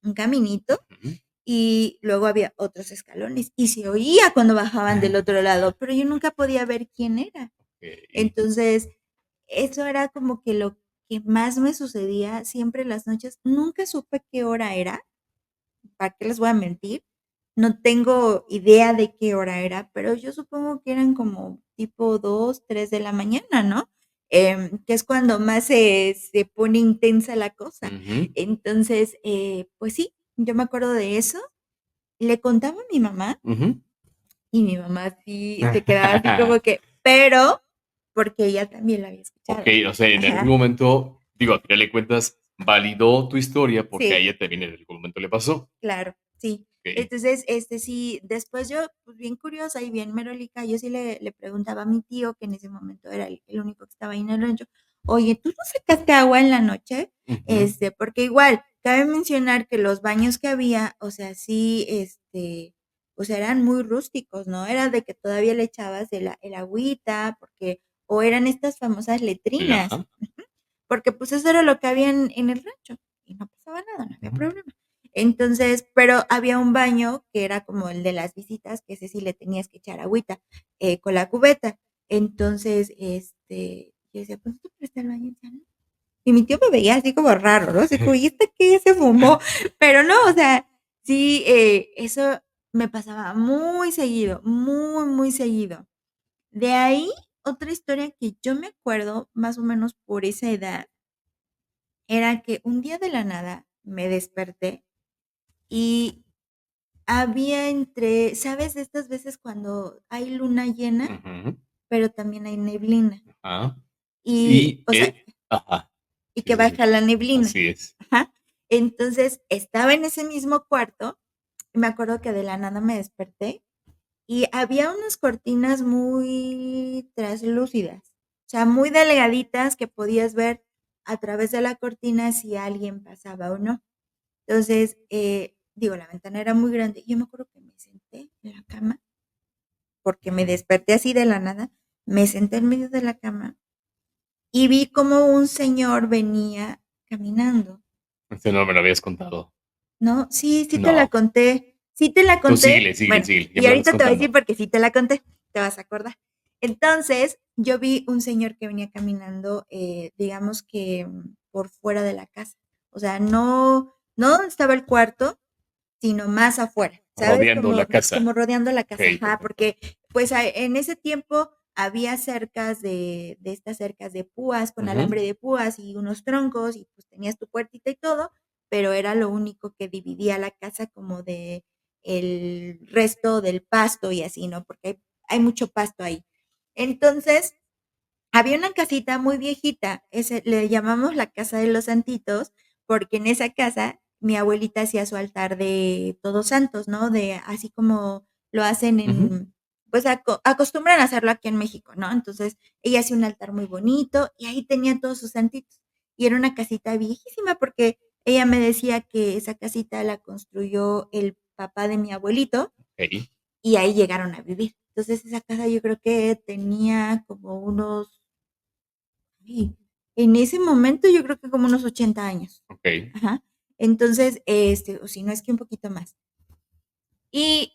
un caminito Ujú. y luego había otros escalones y se oía cuando bajaban del otro lado, pero yo nunca podía ver quién era. Ok. Entonces, eso era como que lo que más me sucedía siempre en las noches. Nunca supe qué hora era, ¿para qué les voy a mentir? No tengo idea de qué hora era, pero yo supongo que eran como tipo 2, 3 de la mañana, ¿no? Que es cuando más se pone intensa la cosa. Ujú. Entonces, pues sí, yo me acuerdo de eso. Le contaba a mi mamá Ujú. y mi mamá sí se quedaba así como que, pero porque ella también la había Ok, escuchado. o sea, en algún Ajá, momento, digo, a final de cuentas, validó tu historia porque a sí, ella también en algún momento le pasó. claro, sí. Okey. Entonces, sí, después yo, pues, bien curiosa y bien merolica, yo sí le preguntaba a mi tío, que en ese momento era el único que estaba ahí en el rancho: "Oye, ¿tú no sacaste agua en la noche?". Ujú. Porque igual, cabe mencionar que los baños que había, o sea, sí, pues, eran muy rústicos, ¿no? Era de que todavía le echabas el agüita, porque o eran estas famosas letrinas, Ajá. porque, pues, eso era lo que había en el rancho, y no pasaba nada, no había Ujú. problema. Entonces, pero había un baño que era como el de las visitas, que ese sí le tenías que echar agüita, con la cubeta. Entonces, yo decía: "Pues, ¿no te presté el baño?". Y decía: "No". Y mi tío me veía así como raro, ¿no? Así como: "¿Y esta qué se fumó?". Pero no, o sea, sí, eso me pasaba muy seguido, muy, muy seguido. De ahí, otra historia que yo me acuerdo, más o menos por esa edad, era que un día de la nada me desperté y había entre, ¿sabes? De estas veces cuando hay luna llena, Ujú. pero también hay neblina. Ajá. Y, Y, o sea, ajá. y Sí, que sí, sí. baja la neblina. Así es. Ajá. Entonces, estaba en ese mismo cuarto, y me acuerdo que de la nada me desperté y había unas cortinas muy traslúcidas, o sea, muy delgaditas que podías ver a través de la cortina si alguien pasaba o no. Entonces, digo, la ventana era muy grande. Yo me acuerdo que me senté en la cama, porque me Ujú. desperté así de la nada, me senté en medio de la cama y vi como un señor venía caminando, Este no me lo habías contado. ¿no? Sí, sí te la No. conté, sí te la Tú conté. síguele, síguele, Bueno, síguele. Ya y me lo vas ahorita te voy a decir contando. porque sí te la conté, te vas a acordar. Entonces, yo vi un señor que venía caminando, digamos que por fuera de la casa. O sea, no donde estaba el cuarto, sino más afuera, ¿sabes? Rodeando la Como casa. rodeando la casa, Okey, ajá, perfecto. porque, pues, en ese tiempo había cercas de estas cercas de púas, con Ujú. alambre de púas y unos troncos, y, pues, tenías tu puertita y todo, pero era lo único que dividía la casa como de el resto del pasto y así, ¿no? Porque hay mucho pasto ahí. Entonces, había una casita muy viejita, ese le llamamos la casa de los santitos, porque en esa casa mi abuelita hacía su altar de Todos Santos, ¿no? De así como lo hacen Ujú. pues, acostumbran a hacerlo aquí en México, ¿no? Entonces, ella hacía un altar muy bonito y ahí tenía todos sus santitos. Y era una casita viejísima, porque ella me decía que esa casita la construyó el papá de mi abuelito Okey. y ahí llegaron a vivir. Entonces, esa casa yo creo que tenía como unos Sí, en ese momento yo creo que como unos 80 años. Okey. Ajá. Entonces, o si no es que un poquito más. Y,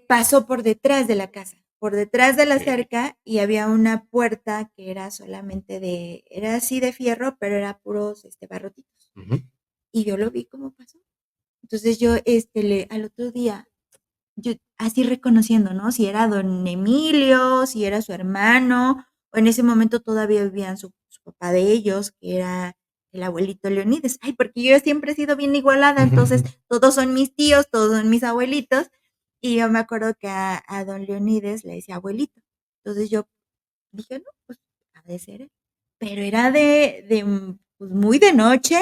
pasó por detrás de la casa, por detrás de la Okey. cerca, y había una puerta que era solamente era así de fierro, pero era puros, barrotitos. Ujú. Y yo lo vi cómo pasó. Entonces yo, al otro día, yo así reconociendo, ¿no? Si era don Emilio, si era su hermano, o en ese momento todavía vivían su papá de ellos, que era el abuelito Leonides. Ay, porque yo siempre he sido bien igualada, entonces todos son mis tíos, todos son mis abuelitos, y yo me acuerdo que a don Leonides le decía abuelito. Entonces yo dije: "No, pues ha de ser él". Pero era pues, muy de noche,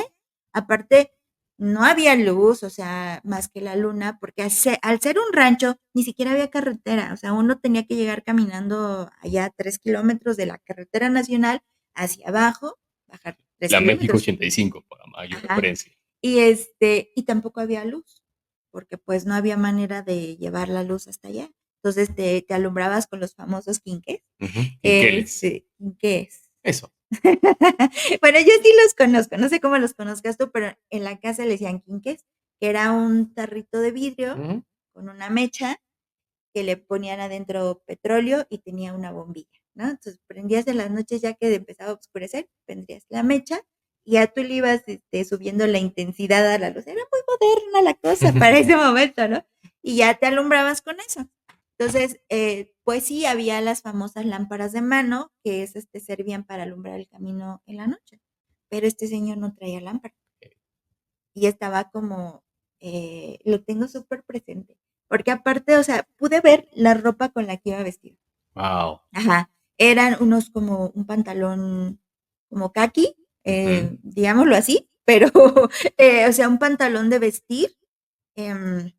aparte no había luz, o sea, más que la luna, porque al ser un rancho, ni siquiera había carretera, o sea, uno tenía que llegar caminando allá 3 kilómetros de la carretera nacional hacia abajo, bajar 3 La México kilómetros. 85, para mayor Ajá. referencia. Y tampoco había luz, porque, pues, no había manera de llevar la luz hasta allá. Entonces, te alumbrabas con los famosos quinqués, Ujú. Quinqueles. quinqués. Eso. Bueno, yo sí los conozco, no sé cómo los conozcas tú, pero en la casa le decían quinqués, que era un tarrito de vidrio Ujú. con una mecha que le ponían adentro petróleo y tenía una bombilla, ¿no? Entonces, prendías en las noches ya que empezaba a oscurecer, prendías la mecha y ya tú le ibas, subiendo la intensidad a la luz. Era muy moderna la cosa para ese momento, ¿no? Y ya te alumbrabas con eso. Entonces, pues sí, había las famosas lámparas de mano, que esas te servían para alumbrar el camino en la noche, pero este señor no traía lámpara y estaba como, lo tengo súper presente, porque aparte, o sea, pude ver la ropa con la que iba vestido. Guau. Ajá, eran unos como un pantalón como caqui, Ujú. digámoslo así, pero, o sea, un pantalón de vestir, em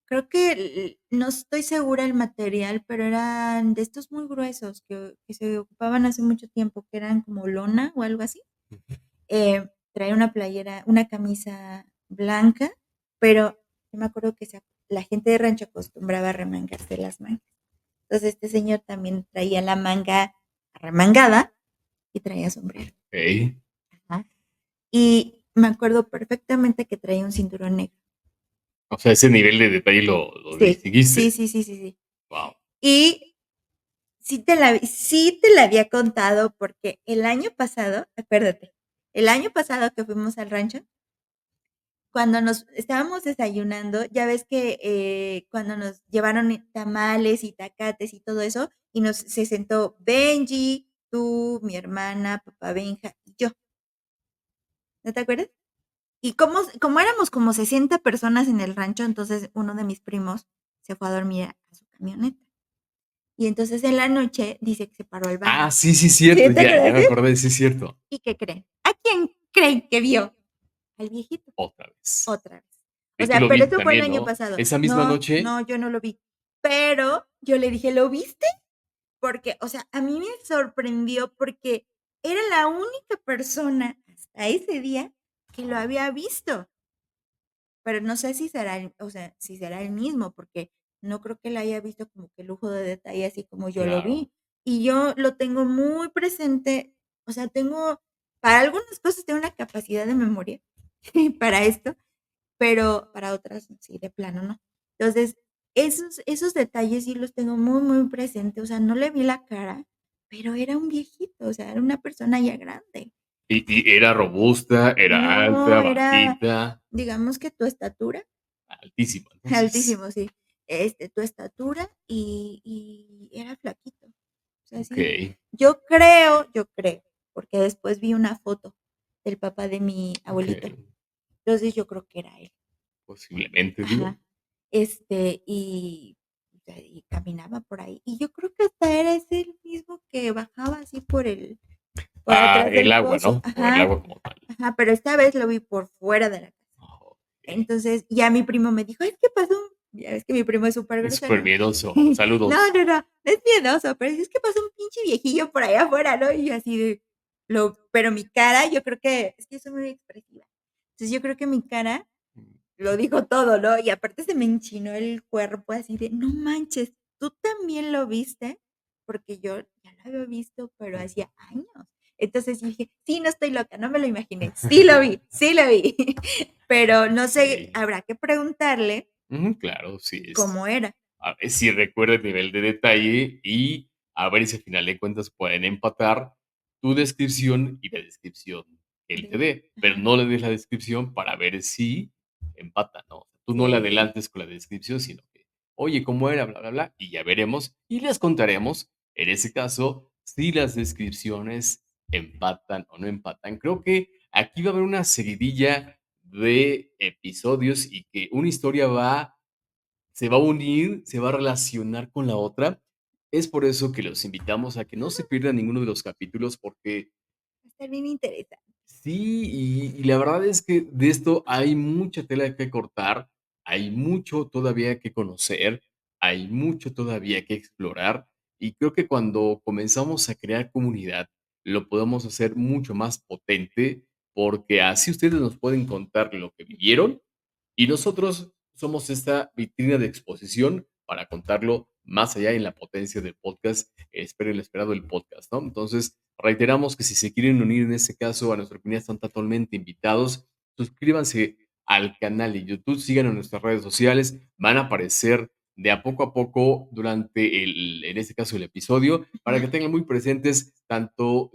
creo que no estoy segura el material, pero eran de estos muy gruesos que se ocupaban hace mucho tiempo, que eran como lona o algo así. Traía una playera, una camisa blanca, pero yo me acuerdo que la gente de rancho acostumbraba a remangarse las mangas. Entonces este señor también traía la manga remangada y traía sombrero. Okey. Ajá. Y me acuerdo perfectamente que traía un cinturón negro. O sea, ese nivel de detalle lo Sí, sí, distinguiste. sí, sí, sí, sí. Guau. Y sí te la había contado porque el año pasado, acuérdate, el año pasado que fuimos al rancho, cuando nos estábamos desayunando, ya ves que cuando nos llevaron tamales y tacates y todo eso, y se sentó Benji, tú, mi hermana, papá Benja y yo. ¿No te acuerdas? Y como éramos como 60 personas en el rancho, entonces uno de mis primos se fue a dormir a su camioneta. Y entonces en la noche dice que se paró al baño. Ah, sí, sí, cierto, ¿Sí te ya acuerdas? me ¿Sí? acordé, sí, cierto. ¿Y qué creen? ¿A quién creen que vio? Al viejito, Otra vez. otra vez. O Y tú sea, lo pero viste eso fue el también, año ¿no? pasado. Esa misma No, noche. no, yo no lo vi. Pero yo le dije, ¿lo viste? Porque, o sea, a mí me sorprendió porque era la única persona hasta ese día que lo había visto. Pero no sé si será o sea, si será el mismo, porque no creo que la haya visto como que lujo de detalle así como yo lo Claro. vi. Y yo lo tengo muy presente, o sea, para algunas cosas tengo una capacidad de memoria para esto, pero para otras sí, de plano no. Entonces, esos detalles sí los tengo muy, muy presentes, o sea, no le vi la cara, pero era un viejito, o sea, era una persona ya grande. Y era robusta, era No, alta, era, bajita, digamos que tu estatura. altísima, entonces. Altísimo, sí. Tu estatura y era flaquito. O sea, sí, Okey, yo creo, porque después vi una foto del papá de mi abuelito. okey. Entonces, yo creo que era él. Posiblemente, digo. Ajá. O sea, y caminaba por ahí. Y yo creo que hasta era ese el mismo que bajaba así por atrás El del agua, pozo. ¿no? Por el Ajá, agua como tal. ajá, pero esta vez lo vi por fuera de la casa. Okey. Entonces, ya mi primo me dijo: "Es que pasó ya ves que mi primo es súper Es grosero. supermiedoso. No, Saludos. no, no, no es miedoso, pero es que pasó un pinche viejillo por allá afuera, ¿no? Y yo así de pero mi cara, yo creo que es que yo soy muy expresiva. Entonces, yo creo que mi cara lo dijo todo, ¿no? Y aparte se me enchinó el cuerpo así de: "No manches, ¿tú también lo viste?". Porque yo ya lo había visto, pero hacía años. Entonces, yo dije: "Sí, no estoy loca, no me lo imaginé, sí lo vi, sí lo vi". Pero no sé, Okey. habrá que preguntarle Ujú, claro, sí, cómo era. a ver si recuerda el nivel de detalle y a ver si al final de cuentas pueden empatar tu descripción y la descripción que él te De dé, pero ajá, no le des la descripción para ver si empatan, ¿no? Tú no le sí, adelantes con la descripción, sino que, oye, ¿cómo era? Bla, bla, bla, y ya veremos y les contaremos, en ese caso, si las descripciones empatan o no empatan. Creo que aquí va a haber una seguidilla de episodios y que una historia se va a unir, se va a relacionar con la otra. Es por eso que los invitamos a que no se pierdan ninguno de los capítulos, porque va a estar bien interesante. sí, y la verdad es que de esto hay mucha tela que cortar, hay mucho todavía que conocer, hay mucho todavía que explorar, y creo que cuando comenzamos a crear comunidad, lo podemos hacer mucho más potente, porque así ustedes nos pueden contar lo que vivieron y nosotros somos esta vitrina de exposición para contarlo más allá en la potencia del podcast, espero el esperado el podcast, ¿no? Entonces, reiteramos que si se quieren unir en este caso a nuestra opinión están totalmente invitados. Suscríbanse al canal de YouTube, síganos en nuestras redes sociales, van a aparecer de a poco durante en este caso, el episodio, para Ujú. que tengan muy presentes tanto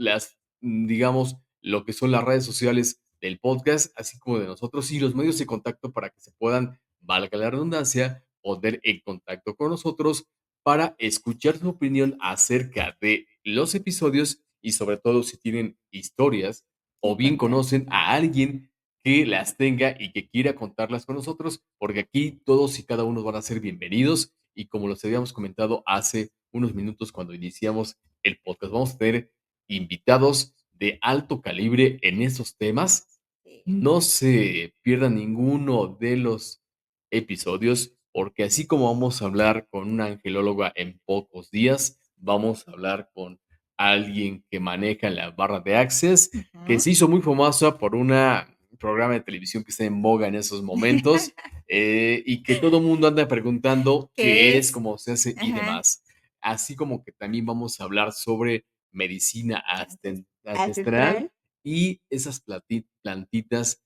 digamos, lo que son las redes sociales del podcast, así como de nosotros y los medios de contacto para que se puedan, valga la redundancia, poner en contacto con nosotros para escuchar su opinión acerca de los episodios y sobre todo si tienen historias o Que bien contar. conocen a alguien que las tenga y que quiera contarlas con nosotros, porque aquí todos y cada uno van a ser bienvenidos y como los habíamos comentado hace unos minutos cuando iniciamos el podcast, vamos a tener invitados de alto calibre en estos temas. Sí. No se pierdan ninguno de los episodios porque así como vamos a hablar con una angelóloga en pocos días, vamos a hablar con alguien que maneja la barra de Access, que Ujú. se hizo muy famosa por una programa de televisión que está en boga en esos momentos, y que todo el mundo anda preguntando ¿Qué qué es, es? cómo se hace y Ajá. demás. Así como que también vamos a hablar sobre medicina ancestral Ancestral, y esas plantitas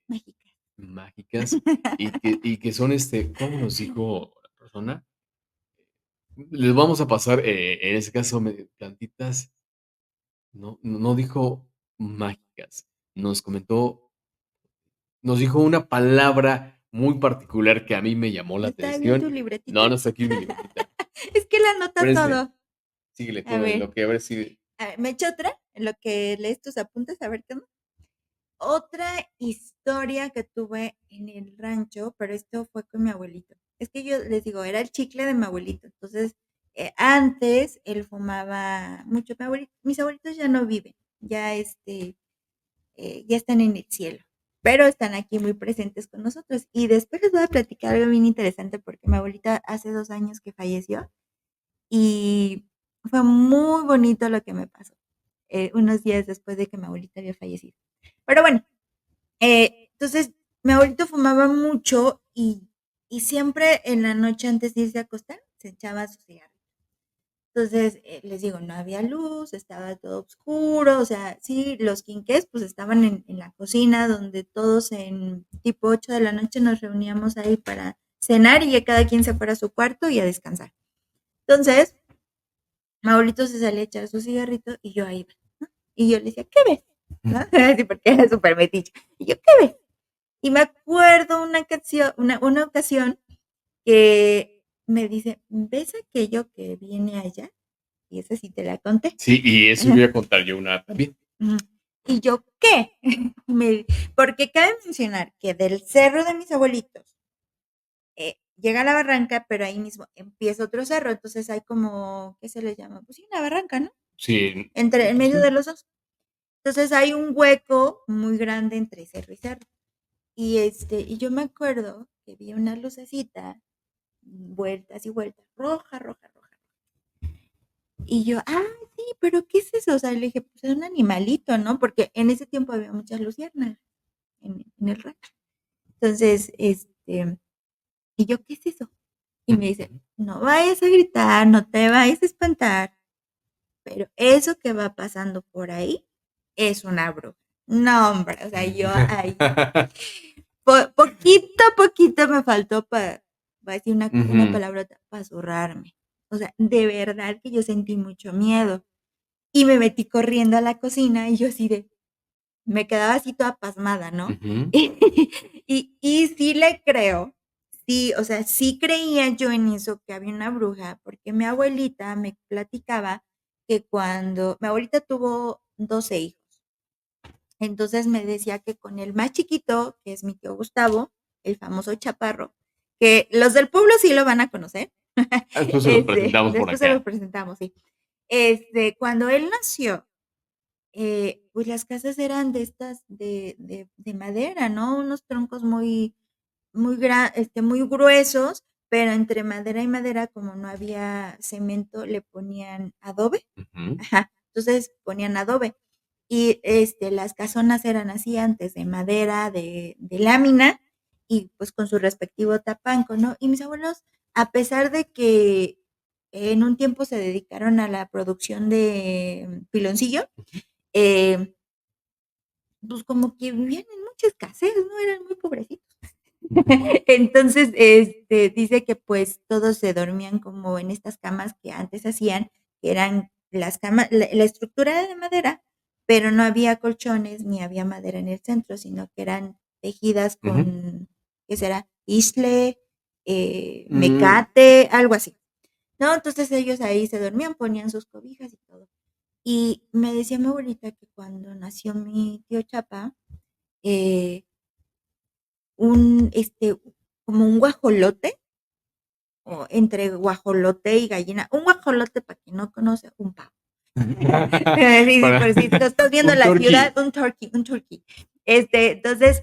mágica. mágicas y que son, ¿cómo nos dijo la persona? Les vamos a pasar, en ese caso, plantitas, no dijo mágicas, nos comentó, nos dijo una palabra muy particular que a mí me llamó la ¿No está bien tu atención. No, libretita? no está aquí mi libretita. Es que él anota Espérense, todo. síguele A tú en lo ver, que a ver si ¿me echo otra? En lo que lees tus apuntes, a ver qué más. Otra historia que tuve en el rancho, pero esto fue con mi abuelito. Es que yo les digo, era el chicle de mi abuelito. Entonces, antes él fumaba mucho. Mis abuelitos ya no viven, ya ya están en el cielo, pero están aquí muy presentes con nosotros. Y después les voy a platicar algo bien interesante porque mi abuelita hace 2 años que falleció y fue muy bonito lo que me pasó unos días después de que mi abuelita había fallecido. Pero bueno, entonces mi abuelito fumaba mucho y siempre en la noche antes de irse a acostar se echaba su cigarro. Entonces, les digo, no había luz, estaba todo oscuro, o sea, sí, los quinqués pues estaban en la cocina donde todos en tipo 8 de la noche nos reuníamos ahí para cenar y que cada quien se fuera a su cuarto y a descansar. Entonces, mi abuelito se salía a echar su cigarrito y yo ahí iba, ¿no? Y yo le decía, ¿qué ves? ¿No? Así porque era súper metiche. Y yo, ¿qué ves? Y me acuerdo una ocasión que me dice, ¿ves aquello que viene allá? Y esa sí te la conté. sí, y eso voy a contar yo una también. Ujú. Y yo, ¿qué? Me- Porque cabe mencionar que del cerro de mis abuelitos llega a la barranca, pero ahí mismo empieza otro cerro, entonces hay como, ¿qué se le llama? Pues sí, una barranca, ¿no? Sí, En pues medio sí. de los dos. Entonces hay un hueco muy grande entre cerro y cerro. Y yo me acuerdo que vi una lucecita, vueltas y vueltas, roja, roja, roja. Y yo, sí, pero ¿qué es eso? O sea, le dije, pues es un animalito, ¿no? Porque en ese tiempo había muchas luciernas en el rancho. Entonces, y yo, ¿qué es eso? Y me dice, no vayas a gritar, no te vayas a espantar, pero eso que va pasando por ahí es una bruja. No, hombre, o sea, yo ahí, poquito a poquito me faltó para, voy a decir una Ujú. palabrota, para zurrarme. O sea, de verdad que yo sentí mucho miedo. Y me metí corriendo a la cocina y yo así de, me quedaba así toda pasmada, ¿no? Ujú. Y sí le creo, sí, o sea, sí creía yo en eso, que había una bruja, porque mi abuelita me platicaba que cuando mi abuelita tuvo 12 hijos, entonces me decía que con el más chiquito, que es mi tío Gustavo, el famoso chaparro, que los del pueblo sí lo van a conocer, Después se los presentamos por después se los acá. presentamos, sí. Cuando él nació, pues las casas eran de estas de madera, ¿no? Unos troncos muy gruesos, pero entre madera y madera, como no había cemento, le ponían adobe. Ujú, Ajá. Entonces ponían adobe. Y las casonas eran así antes de madera, de lámina, y pues con su respectivo tapanco, ¿no? Y mis abuelos, a pesar de que en un tiempo se dedicaron a la producción de piloncillo, ujú. eh, pues como que vivían en mucha escasez, ¿no? Eran muy pobrecitos. Entonces, dice que pues todos se dormían como en estas camas que antes hacían, que eran las camas, la estructura era de madera, pero no había colchones ni había madera en el centro, sino que eran tejidas Ujú. con, ¿qué será? Isle, Mm, mecate, algo así. ¿No? Entonces ellos ahí se dormían, ponían sus cobijas y todo. Y me decía mi abuelita que cuando nació mi tío Chapa, eh, como un guajolote, o entre guajolote y gallina, un guajolote, para quien no conoce, un pavo. Sí, sí, para por si lo estás viendo en un la ciudad, turkey. un turkey. Entonces,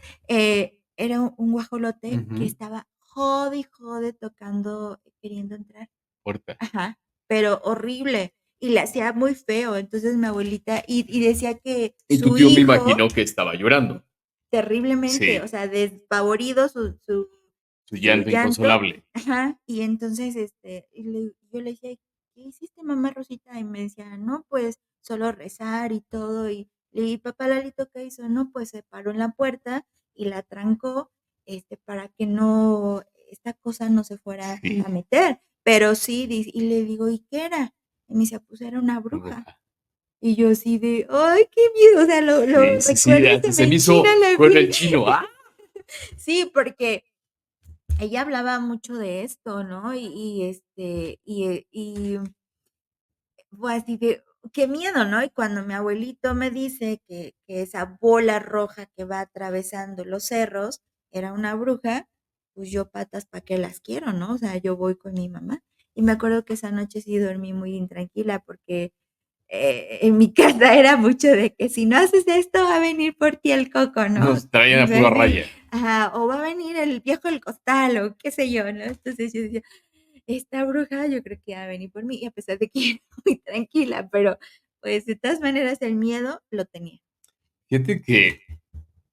era un guajolote que Ujú. estaba jode y jode tocando, queriendo entrar. Puerta. Ajá, pero horrible. Y le hacía muy feo. Entonces mi abuelita, y decía que Y tu su tío me hijo imaginó que estaba llorando. terriblemente, o Sí, sea, despavorido su su llanto llanto. inconsolable. Ajá, y entonces, yo le decía, ¿qué hiciste, mamá Rosita? Y me decía, no, pues solo rezar y todo. Y le dije, papá Lalito, ¿qué hizo? No, pues se paró en la puerta y la trancó, para que no, esta cosa no se fuera Sí, a meter. Pero sí, y le digo, ¿y qué era? Y me decía, pues era una bruja. bruja. Y yo así de, ay, qué miedo, o sea, lo Sí, sí, sí, recuerdo y hasta se se me me enchina hizo la con el piel. chino. ¡Ah! Sí, porque ella hablaba mucho de esto, ¿no? Fue así de, qué miedo, ¿no? Y cuando mi abuelito me dice que esa bola roja que va atravesando los cerros era una bruja, pues yo patas, ¿para qué las quiero, no? O sea, yo voy con mi mamá. Y me acuerdo que esa noche sí dormí muy intranquila porque en mi casa era mucho de que si no haces esto va a venir por ti el coco, ¿no? Nos traían a pura Entonces, raya. ajá, o va a venir el viejo del costal o qué sé yo, ¿no? Entonces yo decía, esta bruja yo creo que va a venir por mí y a pesar de que era muy tranquila, pero pues de todas maneras el miedo lo tenía. Fíjate que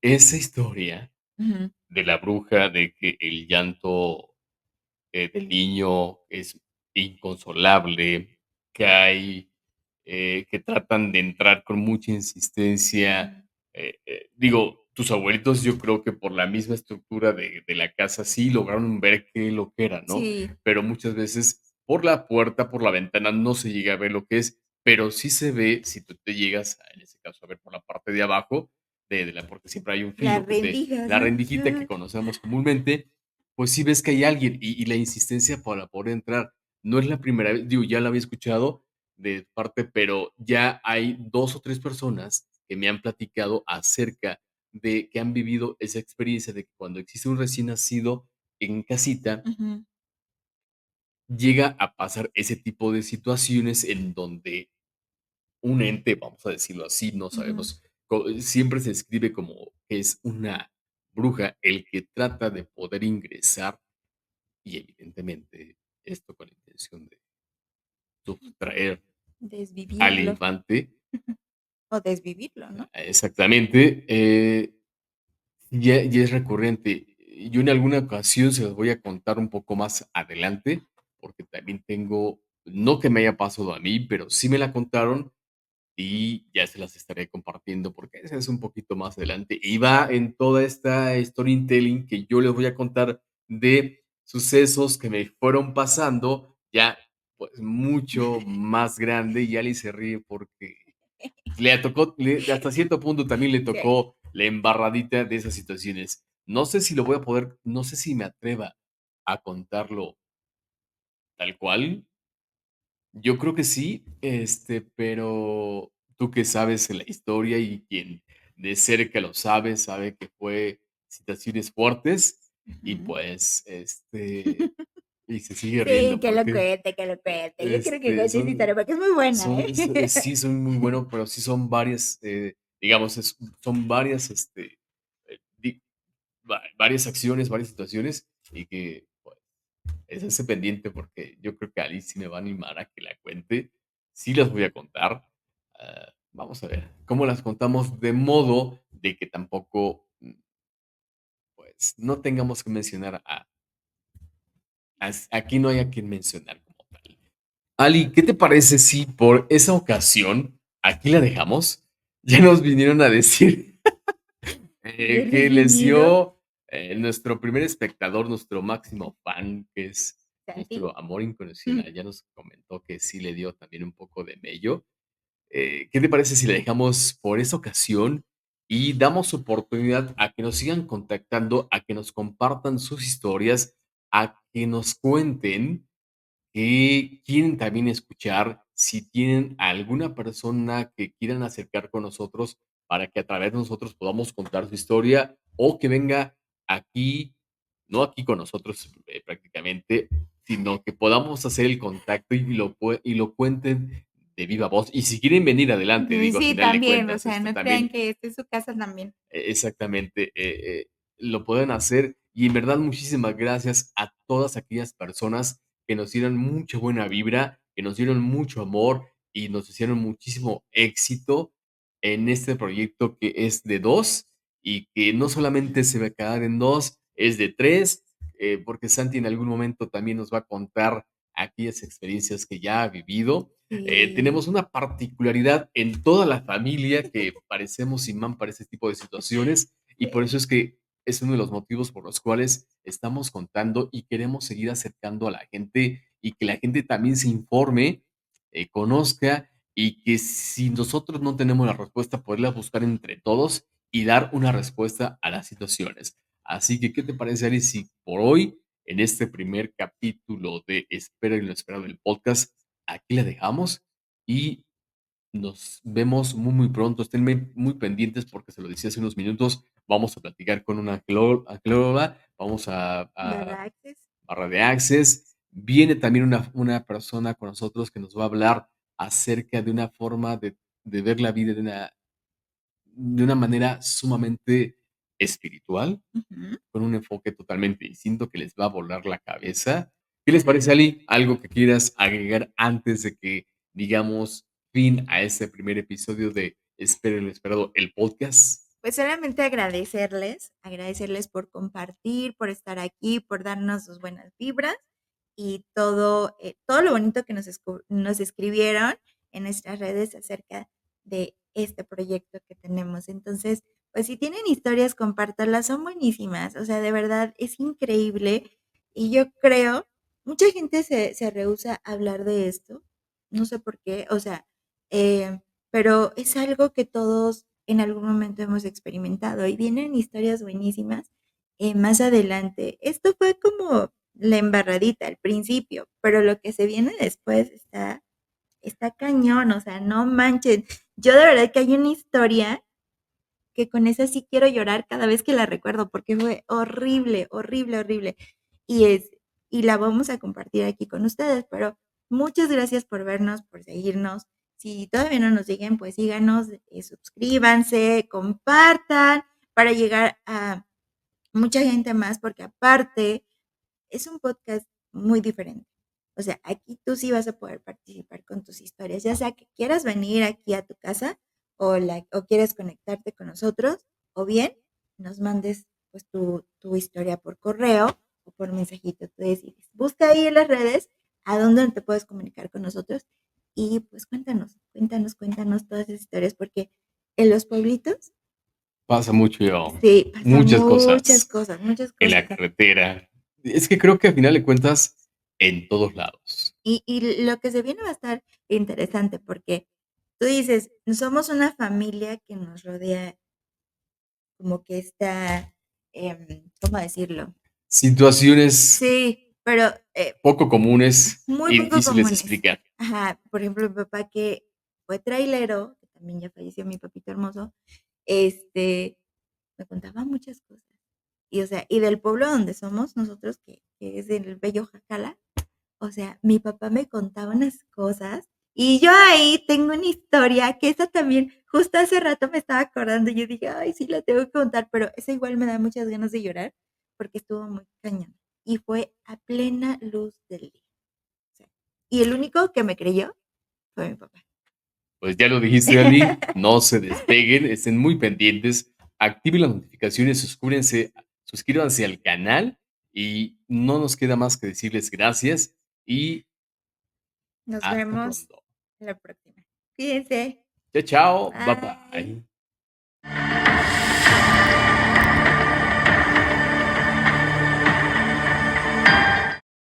esa historia Ujú, de la bruja, de que el llanto del niño es inconsolable, que hay que tratan de entrar con mucha ujú, insistencia. Digo, tus abuelitos, yo creo que por la misma estructura de la casa sí lograron ver qué lo que era, ¿no? sí, Pero muchas veces por la puerta, por la ventana, no se llega a ver lo que es, pero sí se ve si tú te llegas, en ese caso, a ver por la parte de abajo, porque siempre hay un las filo, pues de rendijas, la ¿no? rendijita que Ajá. conocemos comúnmente, pues sí ves que hay alguien y la insistencia para poder entrar. No es la primera vez, digo, ya la había escuchado de parte, pero ya hay 2 o 3 personas que me han platicado acerca de que han vivido esa experiencia de que cuando existe un recién nacido en casita, Ujú, llega a pasar ese tipo de situaciones en donde un ente, vamos a decirlo así, no ujú. sabemos, siempre se describe como que es una bruja el que trata de poder ingresar y evidentemente esto con la intención de sustraer al Desvivirlo infante. o desvivirlo, ¿no? Exactamente, ya es recurrente. Yo en alguna ocasión se los voy a contar un poco más adelante, porque también tengo, no que me haya pasado a mí, pero sí me la contaron y ya se las estaré compartiendo porque ese es un poquito más adelante. Y va en toda esta storytelling que yo les voy a contar de sucesos que me fueron pasando ya pues mucho más grande y Ali se ríe porque le tocó, hasta cierto punto también le Sí. tocó la embarradita de esas situaciones. No sé si lo voy a poder, no sé si me atreva a contarlo tal cual, yo creo que sí, pero tú que sabes la historia y quien de cerca lo sabe, sabe que fue situaciones fuertes y Ujú. pues, y se sigue Sí, riendo que lo porque, cuente, que lo cuente. Yo quiero que cuente esa historia son porque es muy buena, son ¿eh? sí, son muy buenos, pero sí son varias, digamos, son varias, di varias acciones, varias situaciones y que, pues esté pendiente porque yo creo que Alice sí me va a animar a que la cuente. Sí las voy a contar. Vamos a ver cómo las contamos de modo de que tampoco, pues, no tengamos que mencionar aquí no hay a quien mencionar como tal. Ali, ¿qué te parece si por esa ocasión aquí la dejamos? Ya nos vinieron a decir ¿Qué que les dio les miedo? dio nuestro primer espectador, nuestro máximo fan, que es Santi. nuestro amor incondicional, ya nos comentó que sí le dio también un poco de mello. ¿Qué te parece si le dejamos por esa ocasión y damos oportunidad a que nos sigan contactando, a que nos compartan sus historias, a que nos cuenten que quieren también escuchar, si tienen alguna persona que quieran acercar con nosotros para que a través de nosotros podamos contar su historia o que venga aquí, no aquí con nosotros prácticamente, sino que podamos hacer el contacto y lo cuenten de viva voz. Y si quieren venir adelante, Sí, digo, a sí, final de también, o cuentas, sea, no crean también que esta es su casa también. exactamente, lo pueden hacer Y en verdad, muchísimas gracias a todas aquellas personas que nos dieron mucha buena vibra, que nos dieron mucho amor y nos hicieron muchísimo éxito en este proyecto que es de 2 y que no solamente se va a quedar en 2, es de 3, porque Santi en algún momento también nos va a contar aquellas experiencias que ya ha vivido. Sí. Tenemos una particularidad en toda la familia que parecemos imán para ese tipo de situaciones y por eso es que es uno de los motivos por los cuales estamos contando y queremos seguir acercando a la gente y que la gente también se informe, conozca y que si nosotros no tenemos la respuesta, poderla buscar entre todos y dar una respuesta a las situaciones. Así que, ¿qué te parece, Ari, si por hoy, en este primer capítulo de Espera y lo esperado del podcast, aquí la dejamos y nos vemos muy, muy pronto. Estén muy pendientes porque se lo decía hace unos minutos. Vamos a platicar con una anglóloga, vamos a ¿Verdad, Access? Barra de Access. Viene también una persona con nosotros que nos va a hablar acerca de una forma de ver la vida de una manera sumamente espiritual, Ujú. con un enfoque totalmente distinto que les va a volar la cabeza. ¿Qué les parece, Ali? ¿Algo que quieras agregar antes de que digamos fin a este primer episodio de Esperen lo esperado, el podcast? Pues solamente agradecerles por compartir, por estar aquí, por darnos sus buenas vibras y todo lo bonito que nos escribieron en nuestras redes acerca de este proyecto que tenemos. Entonces, pues si tienen historias, compártanlas, son buenísimas. O sea, de verdad es increíble. Y yo creo, mucha gente se rehúsa a hablar de esto, no sé por qué, o sea, eh, pero es algo que todos en algún momento hemos experimentado y vienen historias buenísimas más adelante. Esto fue como la embarradita al principio, pero lo que se viene después está cañón, o sea, no manchen. Yo de verdad que hay una historia que con esa sí quiero llorar cada vez que la recuerdo porque fue horrible, horrible, horrible. Y es y la vamos a compartir aquí con ustedes, pero muchas gracias por vernos, por seguirnos. Si todavía no nos siguen, pues síganos, suscríbanse, compartan para llegar a mucha gente más, porque aparte es un podcast muy diferente. O sea, aquí tú sí vas a poder participar con tus historias, ya sea que quieras venir aquí a tu casa o quieres conectarte con nosotros, o bien nos mandes pues tu historia por correo o por mensajito. Tú decides. Busca ahí en las redes a dónde te puedes comunicar con nosotros y pues cuéntanos todas esas historias, porque en los pueblitos Pasa mucho, yo, sí pasan muchas muchas cosas cosas, muchas en cosas. la carretera. Es que creo que al final de cuentas, en todos lados. Y lo que se viene va a estar interesante porque tú dices, somos una familia que nos rodea como que está, ¿cómo decirlo? Situaciones Sí, pero poco comunes muy y poco difíciles de comunes. explicar. Ajá, por ejemplo, mi papá que fue trailero, que también ya falleció mi papito hermoso, este, me contaba muchas cosas. Y o sea, y del pueblo donde somos nosotros, que es el bello Jacala, o sea, mi papá me contaba unas cosas y yo ahí tengo una historia que esa también, justo hace rato me estaba acordando y yo dije, ay, sí, la tengo que contar, pero esa igual me da muchas ganas de llorar porque estuvo muy cañón y fue a plena luz del día. O sea, y el único que me creyó fue mi papá. Pues ya lo dijiste, Ali, no se despeguen, estén muy pendientes, activen las notificaciones, suscríbanse al canal y no nos queda más que decirles gracias y Nos hasta vemos pronto. la próxima. Cuídense. Chao, chao, bye Bye. bye.